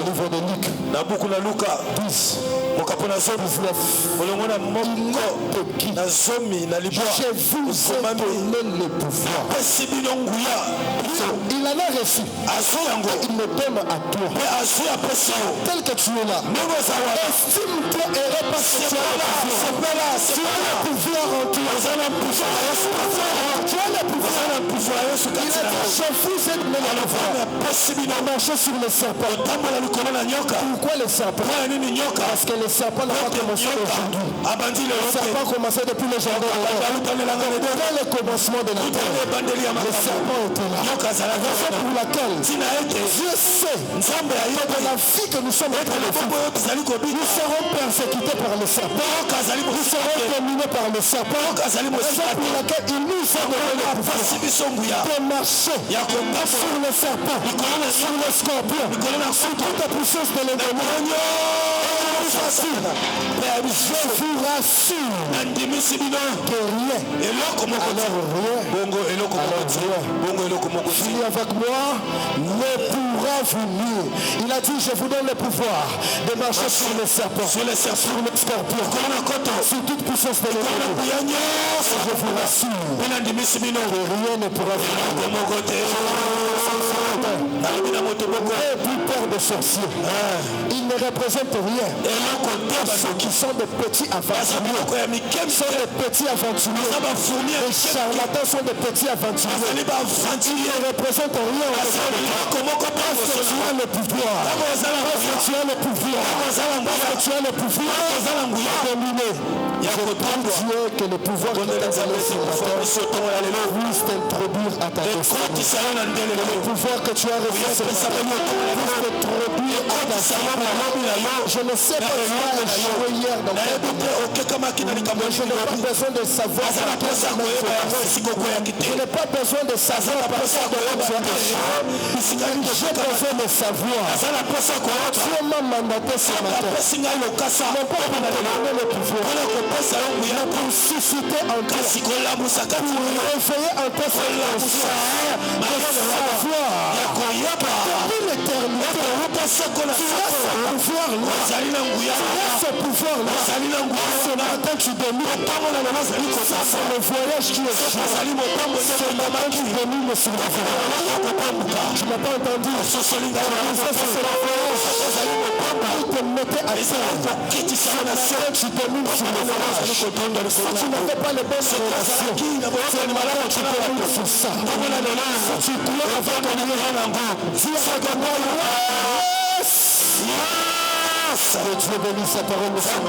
livre de Luc 10, 19, je vous ai donné le pouvoir. Il en a reçu. Il le donne à toi. Tel que tu es là, estime-toi et repasse que tu as le pouvoir en toi. Tu as le pouvoir. Il a dit, je vous ai donné le pouvoir. Marcher sur le serpent. Pourquoi le serpent? Parce que le serpent n'a pas commencé aujourd'hui. Le serpent a commencé depuis le jardin. Dans le commencement de la terre, le serpent était là. C'est pour laquelle Dieu sait que dans la vie que nous sommes en train de vivre, nous serons persécutés par le serpent. Nous serons dominés par le serpent. C'est pour laquelle il nous a donné le pouvoir de marcher sur le serpent, sur le scorpion, sur toute la puissance de l'ennemi. Je vous rassure que rien Finis avec moi, ne pourra venir. Il a dit, je vous donne le pouvoir de marcher sur les serpents, sur les scorpions, sur toute puissance de l'ennemi. Je vous rassure que rien ne pourra venir. Plus peur de sorciers. Ils ne représentent rien. Ceux qui sont des petits aventuriers sont des petits aventuriers. Les charlatans sont des petits aventuriers. Ils ne représentent rien. Parce que tu as le pouvoir. Parce que tu as le pouvoir. Parce que tu as le pouvoir de dominer. Je prie Dieu que le pouvoir qui t'a donné ce matin puisse t'introduire à ta destinée. Le pouvoir que tu as reçu ce matin puisse t'introduire à ta destinée. Je ne sais pas si tu as échoué hier dans ta vie. Mais je n'ai pas besoin de savoir par quel chemin tu es passé. Je n'ai pas besoin de savoir par quel chemin tu as échoué. J'ai besoin de savoir. Dieu m'a mandaté ce matin. Non pas pour te donner le pouvoir, mais pour susciter en toi, pour réveiller en toi cette conscience de savoir depuis l'éternité, tu as ce pouvoir-là. Ce pouvoir-là. Ce matin tu domines. C'est le voyage qui est chaud. Ce matin tu domines sur le voyage. Tu n'as pas entendu. C'est le voyage. Il te mettait à terre. Tu domines sur le voyage. Si tu n'avais pas les bonnes relations, c'est malade, tu domines sur ça. Si tu crois avoir ton dis avec moi, yes! Que Dieu bénisse sa parole, monsieur.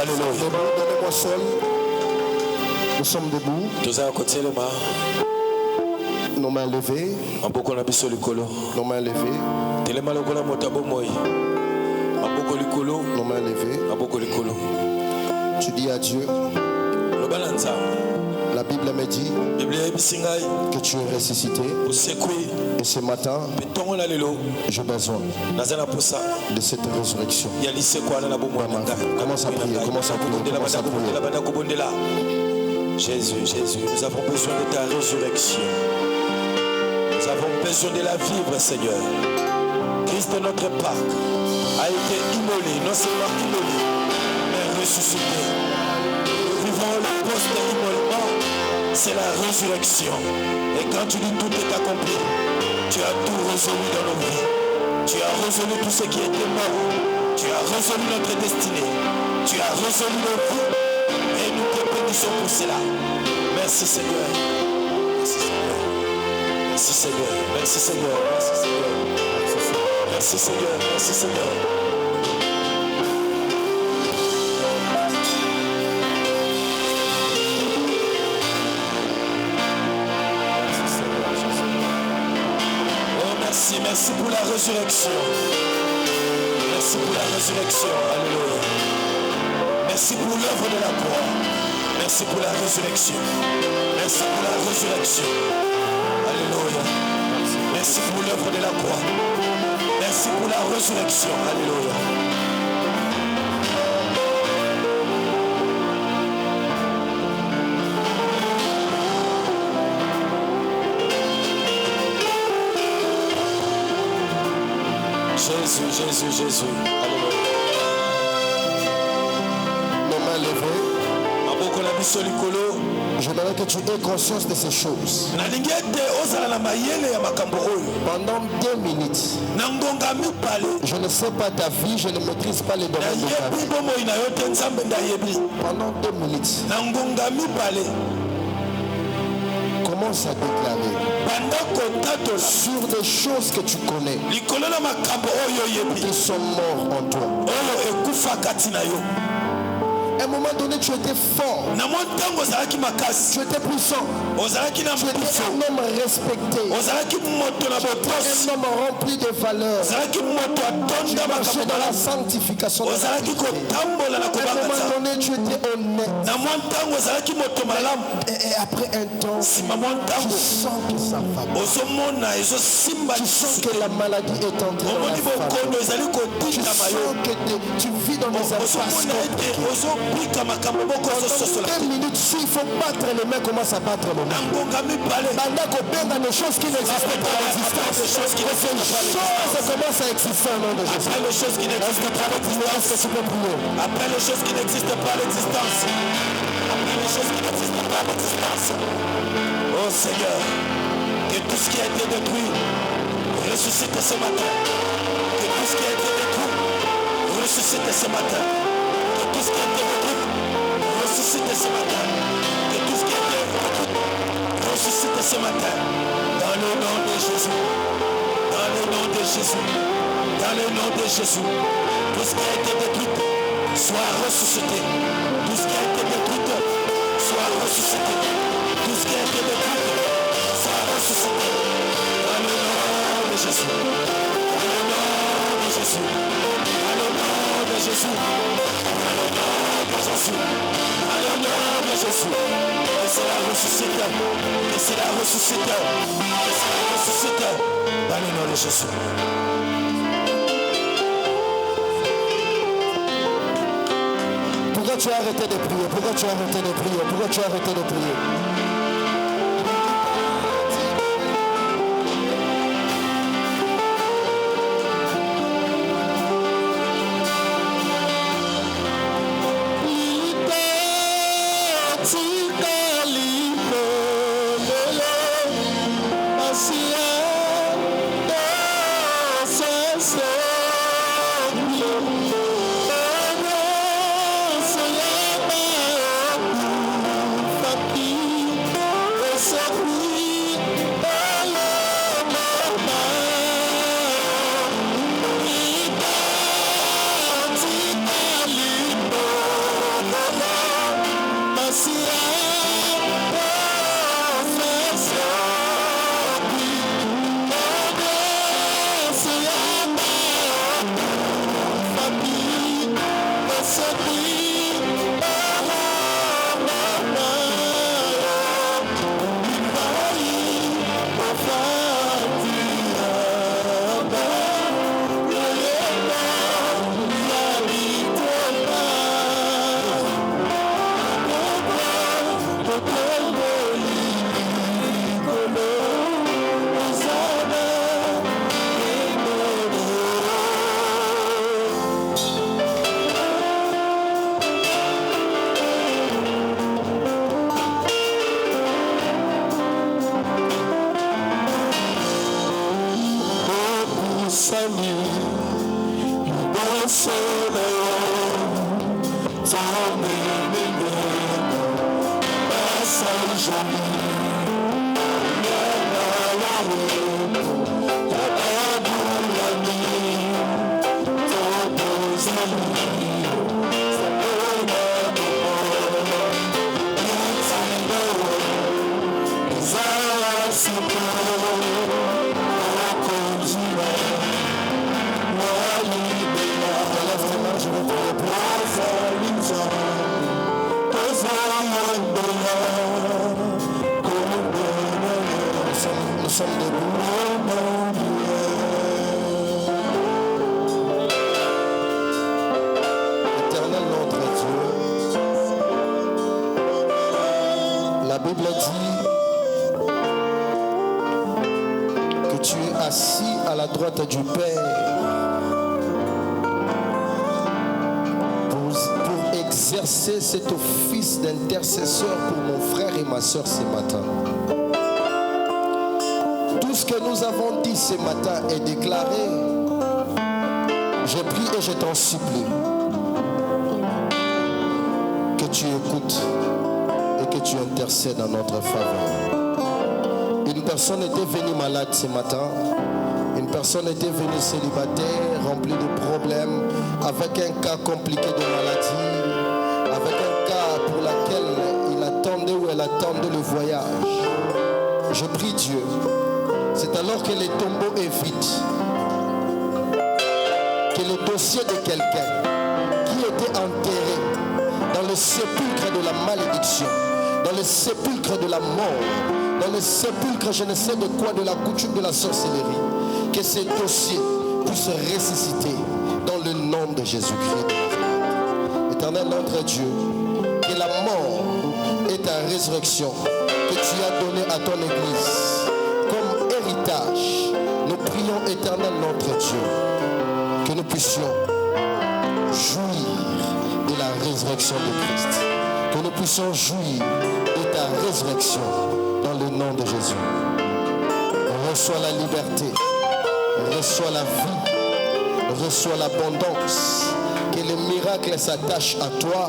Alléluia. Donnez-moi seul. Nous sommes debout. Nos mains levées. Nos mains levées. Nos mains levées. Tu dis à Dieu. La Bible me dit que tu es ressuscité. Et ce matin, j'ai besoin de cette résurrection. Commence à prier, commence à prier, commence à prier. Jésus, Jésus, nous avons besoin de ta résurrection. Nous avons besoin de la vivre, Seigneur. Christ, notre Pâque, a été immolé, non seulement immolé, mais ressuscité. Nous vivons le post-immolement, c'est la résurrection. Et quand tu dis tout est accompli, tu as tout résolu dans nos vies. Tu as résolu tout ce qui était mort. Tu as résolu notre destinée. Tu as résolu nos vies. Et nous te bénissons pour cela. Merci Seigneur. Merci Seigneur. Merci Seigneur. Merci Seigneur. Merci Seigneur. Merci Seigneur. Merci Seigneur. Oh merci, merci pour la résurrection. Merci pour la résurrection. Alléluia. Merci pour l'œuvre de la croix. Merci pour la résurrection. Merci pour la résurrection. Alléluia. Merci pour l'œuvre de la croix. Merci pour la résurrection. Alléluia. Jésus, Jésus, Jésus. Alléluia. Je voudrais que tu aies conscience de ces choses. Pendant 2 minutes, je ne sais pas ta vie, je ne maîtrise pas les domaines de ta vie. Pendant 2 minutes, commence à déclarer sur des choses que tu connais. Ils sont morts en toi. À un moment donné, tu étais fort. Na montango zalaki makasi. Tu étais puissant. Ozalaki na Tu étais mpuso. un homme respecté. Ozalaki moto na botosi. Un homme rempli de valeurs. Ozalaki moto Tu atonda marchais dans la makambo. sanctification. Ozalaki kotambola na À un kobanga moment nzambe. donné, tu étais honnête. Na montango ozalaki moto malamu. Et après un temps, Sima tu montango sens que ça va pas. ozomona ezosimba Tu sens lisusu. que la maladie est entrée dans la Omoni famille. bokono ezali Tu kotindama yo. sens que tu vis dans des impasses. ozomona ete ozobika makambo moko ozososola. Pendant 2 minutes, s'il faut battre les mains, commence à battre les mains. Na ngonga mibale. Pendant qu'on perd dans des choses qui n'existent pas à l'existence. Des choses qui Ces choses commencent à exister au nom de Jésus. Après les choses qui n'existent pas à l'existence. Est-ce que tu peux prier? Après les choses qui n'existent pas à l'existence. Après les choses qui n'existent pas à l'existence. Oh Seigneur, que tout ce qui a été détruit ressuscite ce matin. Que tout ce qui a été détruit ressuscite ce matin. Que tout ce qui a été détruit ressuscite ce matin. Que tout ce qui a été détruit ressuscite ce matin. Dans le nom de Jésus. Dans le nom de Jésus. Dans le nom de Jésus. Tout ce qui a été détruit soit ressuscité. Tout ce qui a été détruit soit ressuscité. Tout ce qui a été détruit soit ressuscité. Dans le nom de Jésus. Dans le nom de Jésus. Dans le nom de Jésus. Dans le nom de Jésus. Dans le nom de Jésus. Et c'est la ressuscité. Et c'est la ressuscité. Et c'est la ressuscité. Dans le nom de Jésus. Pourquoi tu as arrêté de prier? Pourquoi tu as arrêté de prier? Pourquoi tu as arrêté de prier? Nous sommes debout. Éternel notre Dieu, la Bible dit que tu es assis à la droite du Père pour exercer cet office d'intercesseur pour mon frère et ma soeur ce matin. Tout ce que nous avons dit ce matin est déclaré. Je prie et je t'en supplie que tu écoutes et que tu intercèdes en notre faveur. Une personne était venue malade ce matin. Une personne était venue célibataire, remplie de problèmes, avec un cas compliqué de maladie, avec attendait le voyage. Je prie Dieu. C'est alors que le tombeau est vide, que le dossier de quelqu'un qui était enterré dans le sépulcre de la malédiction, dans le sépulcre de la mort, dans le sépulcre je ne sais de quoi, de la coutume de la sorcellerie, que ce dossier puisse ressusciter dans le nom de Jésus-Christ. Éternel notre Dieu, que la mort et ta résurrection que tu as donnée à ton Église comme héritage, nous prions, éternel notre Dieu, que nous puissions jouir de la résurrection de Christ, que nous puissions jouir de ta résurrection dans le nom de Jésus. Reçois la liberté, reçois la vie, reçois l'abondance, que les miracles s'attachent à toi,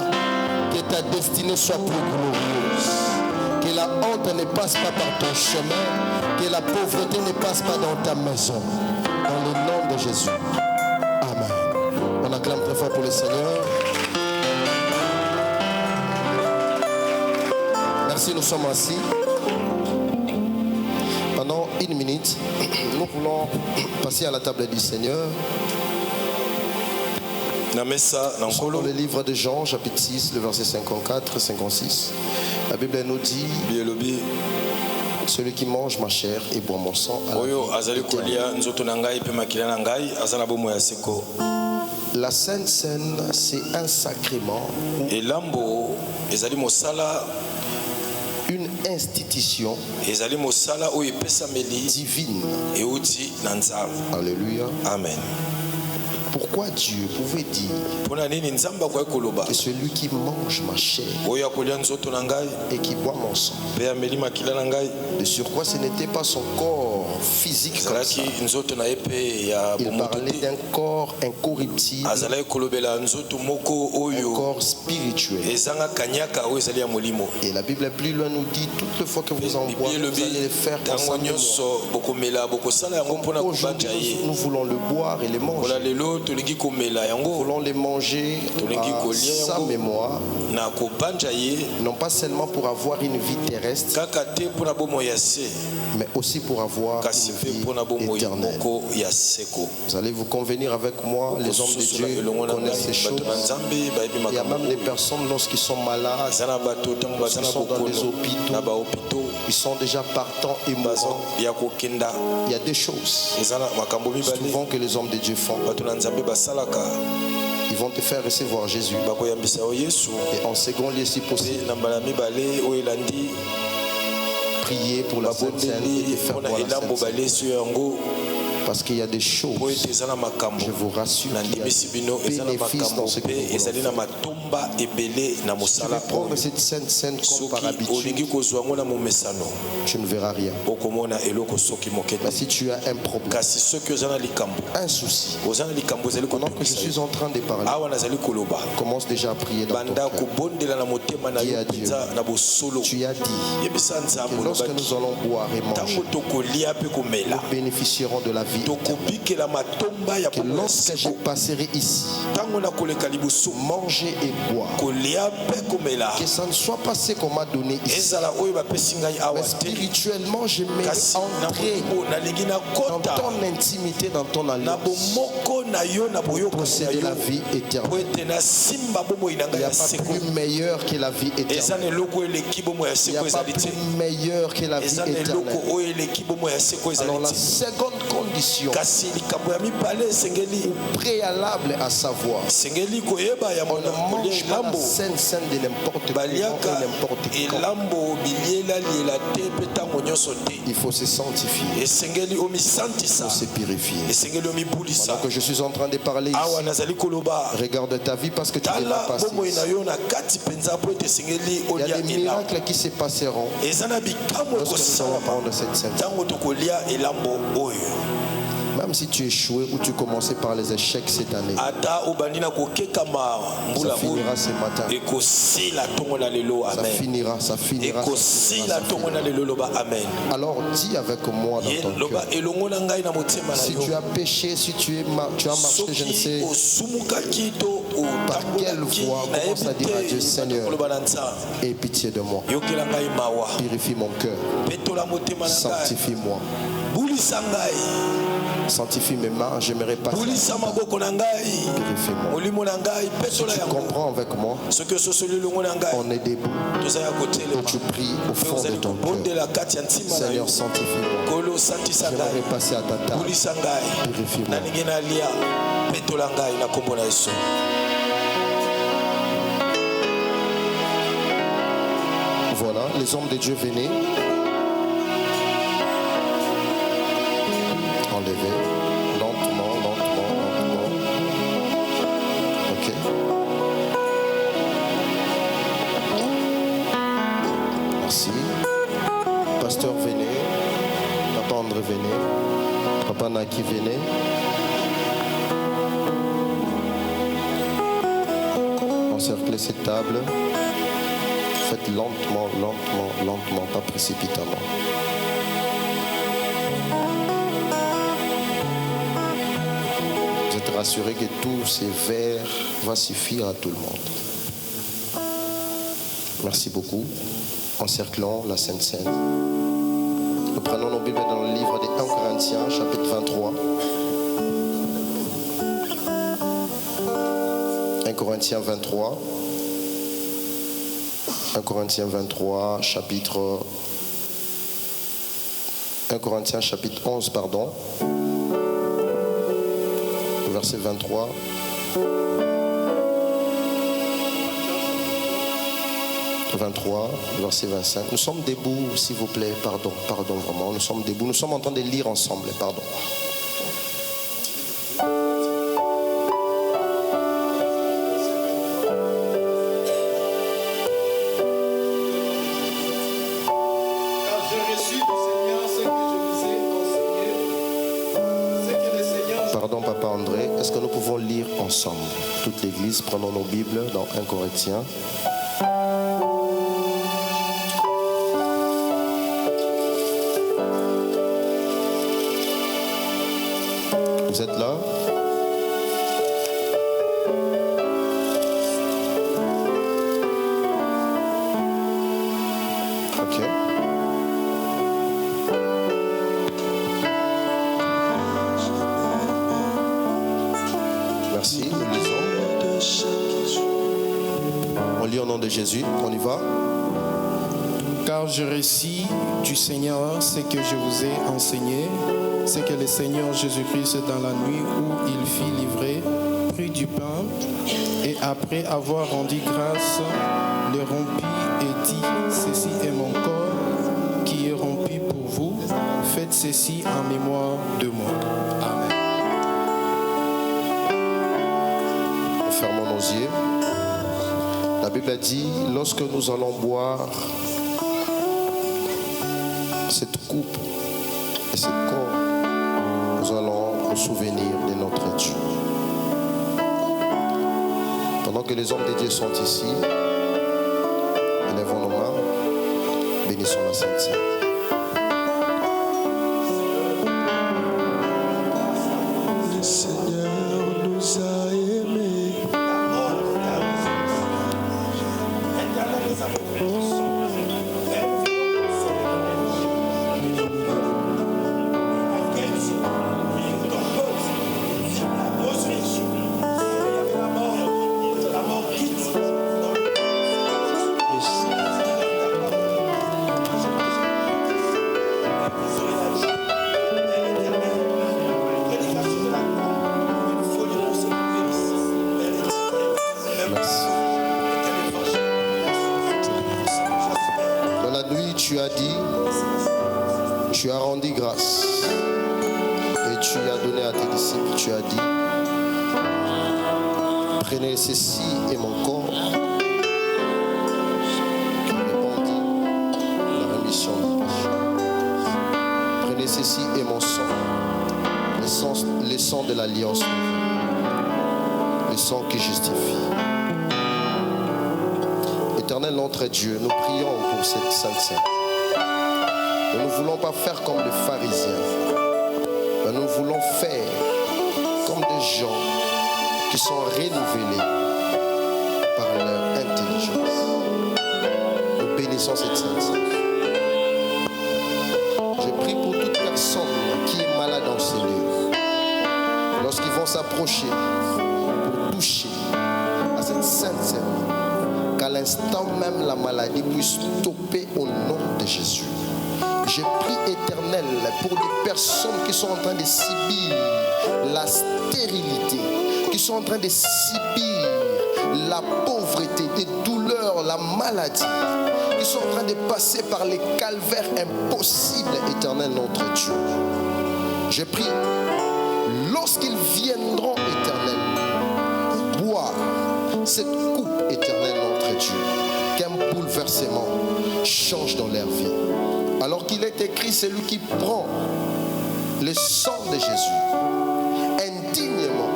que ta destinée soit plus glorieuse, que la honte ne passe pas par ton chemin, que la pauvreté ne passe pas dans ta maison, dans le nom de Jésus. Amen. On acclame très fort pour le Seigneur. Merci, nous sommes assis. Pendant 1 minute, nous voulons passer à la table du Seigneur. Dans le livre de Jean, chapitre 6, le verset 54 et 56, la Bible nous dit: celui qui mange ma chair et boit mon sang a la vie éternelle. La Sainte Seine, c'est un sacrement, une institution divine. Alléluia. Amen. Pourquoi Dieu pouvait dire que celui qui mange ma chair et qui boit mon sang, de surcroît ce n'était pas son corps physique comme ça. Il parlait d'un corps incorruptible, un corps spirituel. Et la Bible plus loin nous dit: toutes les fois que vous en boirez, vous allez le faire ensemble. Aujourd'hui, nous voulons le boire et le manger. Nous voulons les manger à sa mémoire, non pas seulement pour avoir une vie terrestre, mais aussi pour avoir une vie éternelle. Vous allez vous convenir avec moi, les hommes de Dieu connaissent ces choses. Il y a même des personnes, lorsqu'ils sont malades, lorsqu'ils sont dans des hôpitaux, ils sont déjà partants et mourants. Il y a des choses souvent que les hommes de Dieu font. Ils vont te faire recevoir Jésus. Et en second lieu, si possible, prier pour la Sainte Seine et te faire voir la Sainte Seine. Parce qu'il y a des choses, je vous rassure, qu'il y a des bénéfices dans ce que nous voulons. Tu vas prendre cette Sainte Seine comme par habitude, tu ne verras rien. Mais si tu as un problème, un souci, pendant que je suis en train de parler, commence déjà à prier dans ton cœur. Dis à Dieu, tu as dit que lorsque nous allons boire et manger, nous bénéficierons de la vie. Que lorsque je passerai ici, manger et boire, que ça ne soit pas ce qu'on m'a donné ici, mais spirituellement je vais entrer dans ton intimité, dans ton alliance, pour posséder la vie éternelle. Il n'y a pas plus meilleur que la vie éternelle. Il n'y a pas plus meilleur que la vie éternelle. Alors la seconde condition préalable à savoir, on ne mange pas la Sainte Seine de n'importe comment et n'importe quand. Il faut se sanctifier, il faut se purifier. Pendant que je suis en train de parler ici, regarde ta vie parce que tu devras passer ici. Il y a des miracles qui se passeront lorsque nous allons prendre cette Sainte Seine. Même même si tu échouais ou tu commençais par les échecs cette année, ça finira ce matin. Ça finira. Amen. Alors dis avec moi dans ton cœur. Si tu as péché, si tu as marché, je ne sais par quelle voie, commence à dire à Dieu, Seigneur, aie pitié de moi. Purifie mon cœur. Sanctifie-moi. Sanctifie mes mains, j'aimerais passer. Purifie-moi. Si tu comprends avec moi, on est debout et tu pries au fond de ton cœur. Seigneur, sanctifie-moi. J'aimerais passer à ta table. Purifie-moi. Voilà, les hommes de Dieu venaient. Enlevez. Lentement. Ok. Merci. Pasteur venez. Papa André venez. Papa Naki venez. Encerclez cette table. Faites lentement, pas précipitamment. Vous êtes rassurés que tous ces verres vont suffire à tout le monde. Merci beaucoup. Encerclons la Sainte Seine. Nous prenons nos Bibles dans le livre des 1 Corinthiens, chapitre 23. 1 Corinthiens 23. 1 Corinthiens 23, chapitre 11, pardon. Verset 23. Verset 25. Nous sommes debout, s'il vous plaît. Pardon, vraiment. Nous sommes debout. Nous sommes en train de lire ensemble. Pardon. Pardon, Papa André. Est-ce que nous pouvons lire ensemble? Toute l'Église, prenons nos Bibles dans 1 Corinthiens. Vous êtes là? Ok. Merci, nous lisons. On lit au nom de Jésus, on y va. Car je récite du Seigneur ce que je vous ai enseigné, c'est que le Seigneur Jésus-Christ, dans la nuit où il fut livré, prit du pain et après avoir rendu grâce, le rompit et dit, ceci est mon corps qui est rompu pour vous, faites ceci en mémoire de moi. Amen. Fermons nos yeux. La Bible a dit, lorsque nous allons boire cette coupe et ce corps, nous allons nous souvenir de notre Dieu. Pendant que les hommes de Dieu sont ici, élevons nos mains, bénissons la Sainte Seine. Tu as dit, tu as rendu grâce et tu as donné à tes disciples, tu as dit, prenez ceci et mon corps qui répandit la rémission du péché. Prenez ceci et mon sang, l'essence sang de l'alliance nouvelle, le sang qui justifie. Éternel notre Dieu, nous prions pour cette Sainte Seine. Nous ne voulons pas faire comme les pharisiens, mais nous voulons faire comme des gens qui sont renouvelés par leur intelligence. Nous bénissons cette Sainte Seine. Je prie pour toute personne qui est malade en ces lieux. Lorsqu'ils vont s'approcher pour toucher à cette Sainte Seine, qu'à l'instant même la maladie puisse stopper au nom de Jésus. Je prie Éternel pour les personnes qui sont en train de subir la stérilité, qui sont en train de subir la pauvreté, les douleurs, la maladie, qui sont en train de passer par les calvaires impossibles, Éternel notre Dieu. Je prie, lorsqu'ils viendront, Éternel, boire cette coupe, Éternel notre Dieu, qu'un bouleversement change dans leur vie. Alors qu'il est écrit, celui qui prend le sang de Jésus indignement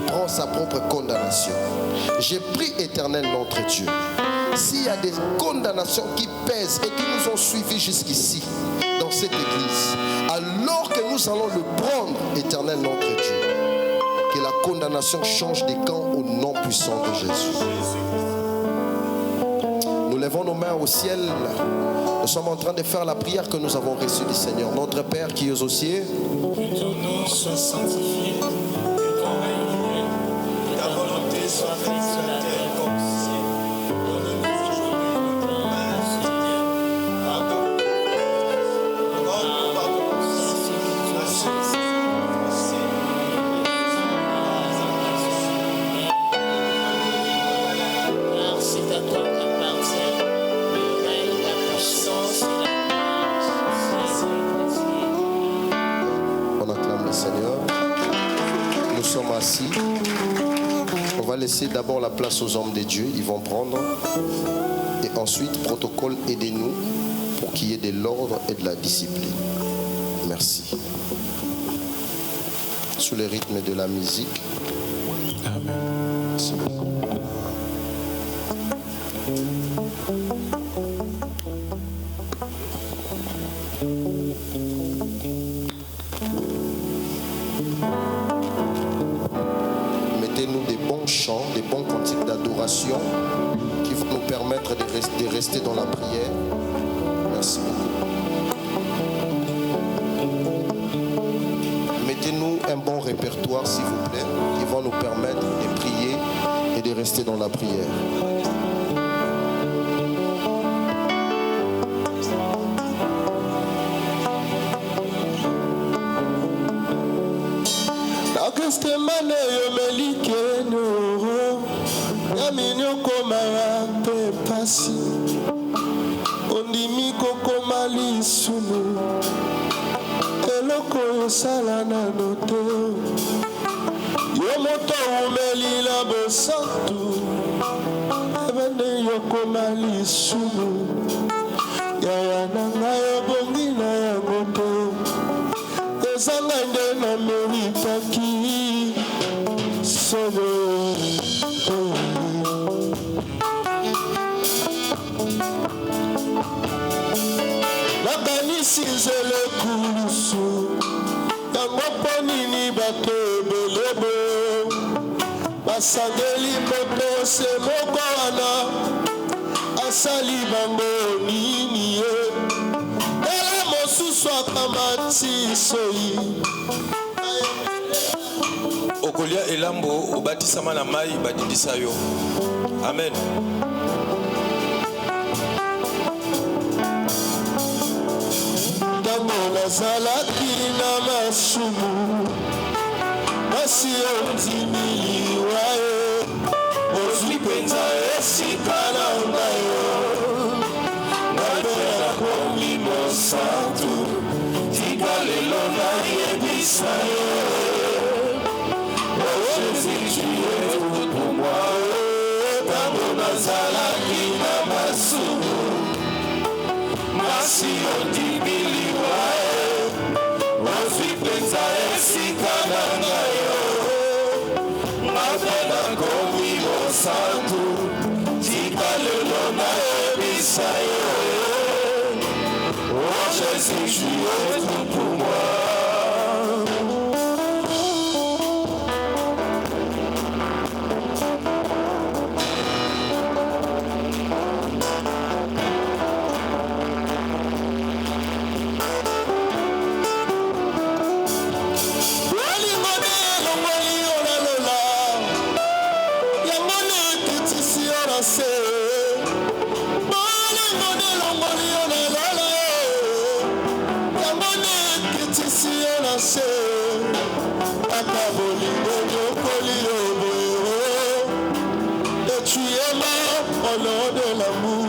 prend sa propre condamnation. J'ai pris, Éternel notre Dieu, s'il y a des condamnations qui pèsent et qui nous ont suivis jusqu'ici dans cette église, alors que nous allons le prendre, Éternel notre Dieu, que la condamnation change de camp au nom puissant de Jésus. Nous levons nos mains au ciel. Nous sommes en train de faire la prière que nous avons reçue du Seigneur. Notre Père qui es aux cieux, que ton nom soit sanctifié, que ton règne vienne, que ta volonté soit faite sur la terre comme au ciel. Donne-nous aujourd'hui notre pain quotidien. Pardonne-nous nos fautes, car c'est à toi qu'appartient le règne, la puissance et la gloire. on acclame le Seigneur. Nous sommes assis. On va laisser d'abord la place aux hommes de Dieu. Ils vont prendre. Et ensuite, protocole, aidez-nous pour qu'il y ait de l'ordre et de la discipline. Merci. Sous le rythme de la musique. Amen. Merci beaucoup. Mettez-nous des bons chants, des bons cantiques d'adoration qui vont nous permettre de rester dans la prière. Merci beaucoup. Mettez-nous un bon répertoire, s'il vous plaît, qui va nous permettre de prier et de rester dans la prière. Akestemane yo melikeno yaminyo komara pe pasi ondimi kokoma lisumu eloko yosala nano te yo moto umeli na bosantu ebende yokoma lisumu yaya na ngai obongi na yango te ezanga nde na meritaki sobo nakanisi nzele kulusu yango mpo nini bato ebelebo basangeli moto se moko wana asali bango nini ye tala mosusu akamati soyi okolia elambo obatisama na mai badindisa yo. Amen. ntango nazalaki na masumu basi ondimiliwa ye ozwi mpenza esika na ngai yo ngape nakomi mosantu tika lelo nayebisa yo Jésus, tu es tout pour moi. Tango nazalaki na masumu masi ondimiliwa ozwi mpenza esika na ngai santo tika lelo nayebisa yo. Oh Jésus, tu es tout pour moi. Et tu es mort au nom de l'amour.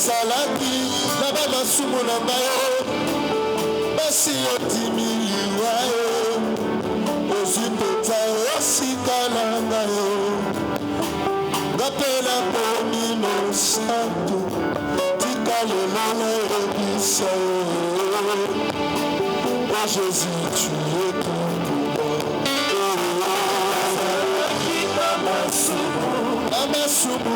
Salaki na ba masumu na bayo basi otimiliwa yo ozipeta osikala na yo ngapela pomino santo tika lelo nayebisa yo. Oh Jésus, tu es tout pour moi. Amasumu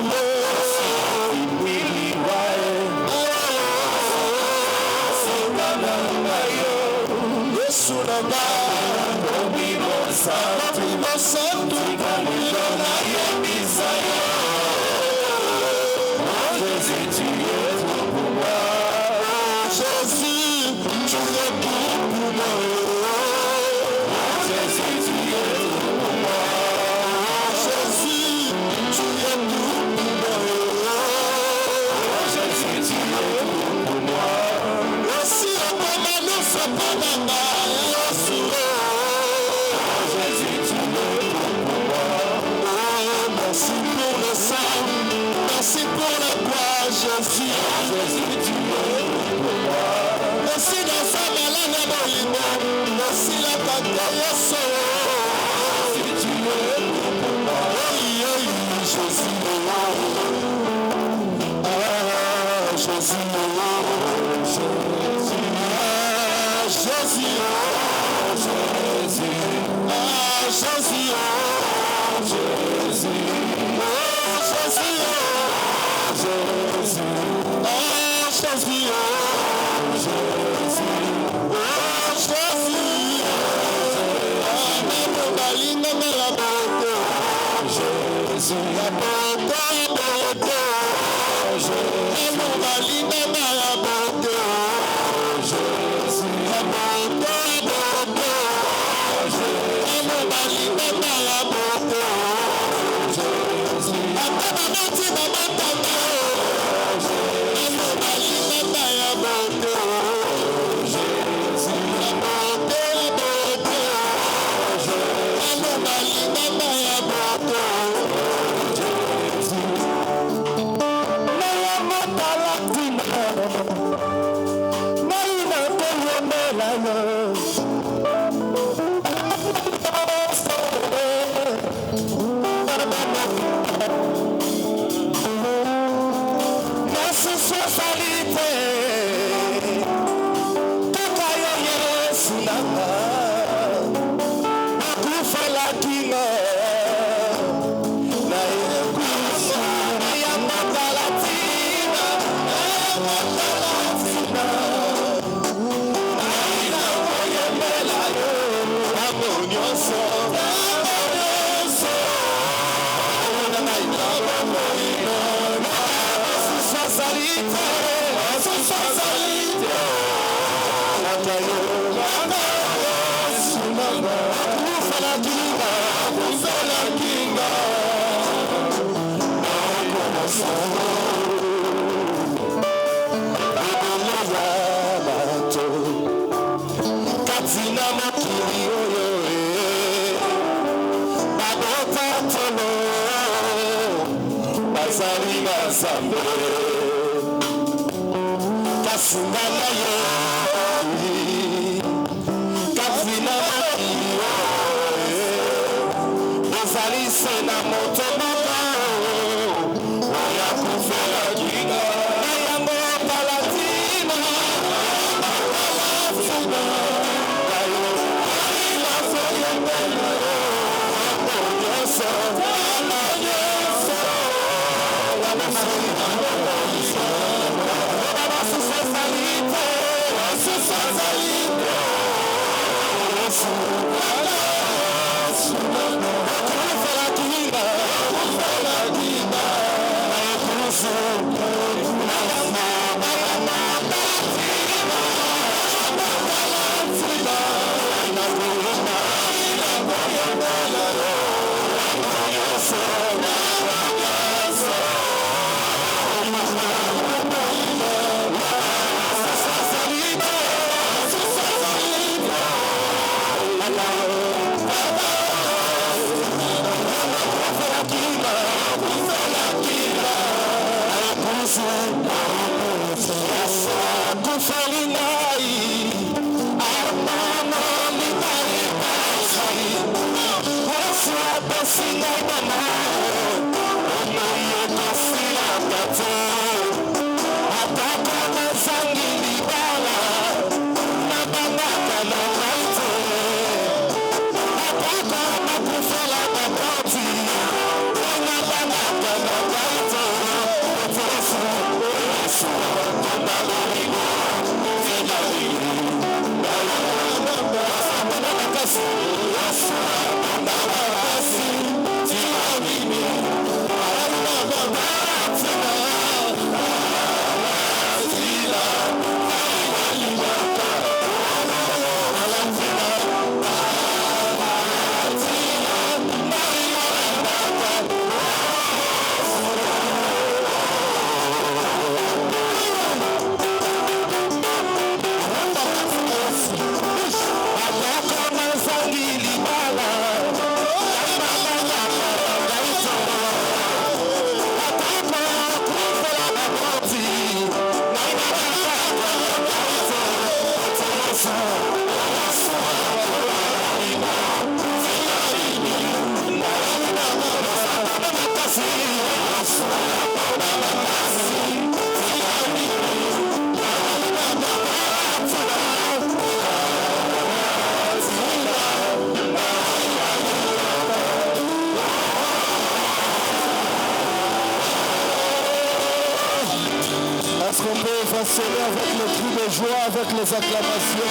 Avec le cri de joie, avec les acclamations.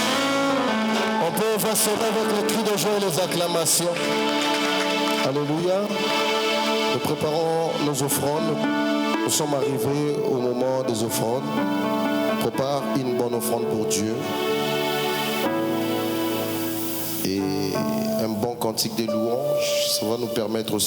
On peut ovationner avec le cri de joie et les acclamations. Alléluia. Nous préparons nos offrandes. Nous sommes arrivés au moment des offrandes. Prépare une bonne offrande pour Dieu. Et un bon cantique de louange, ça va nous permettre aussi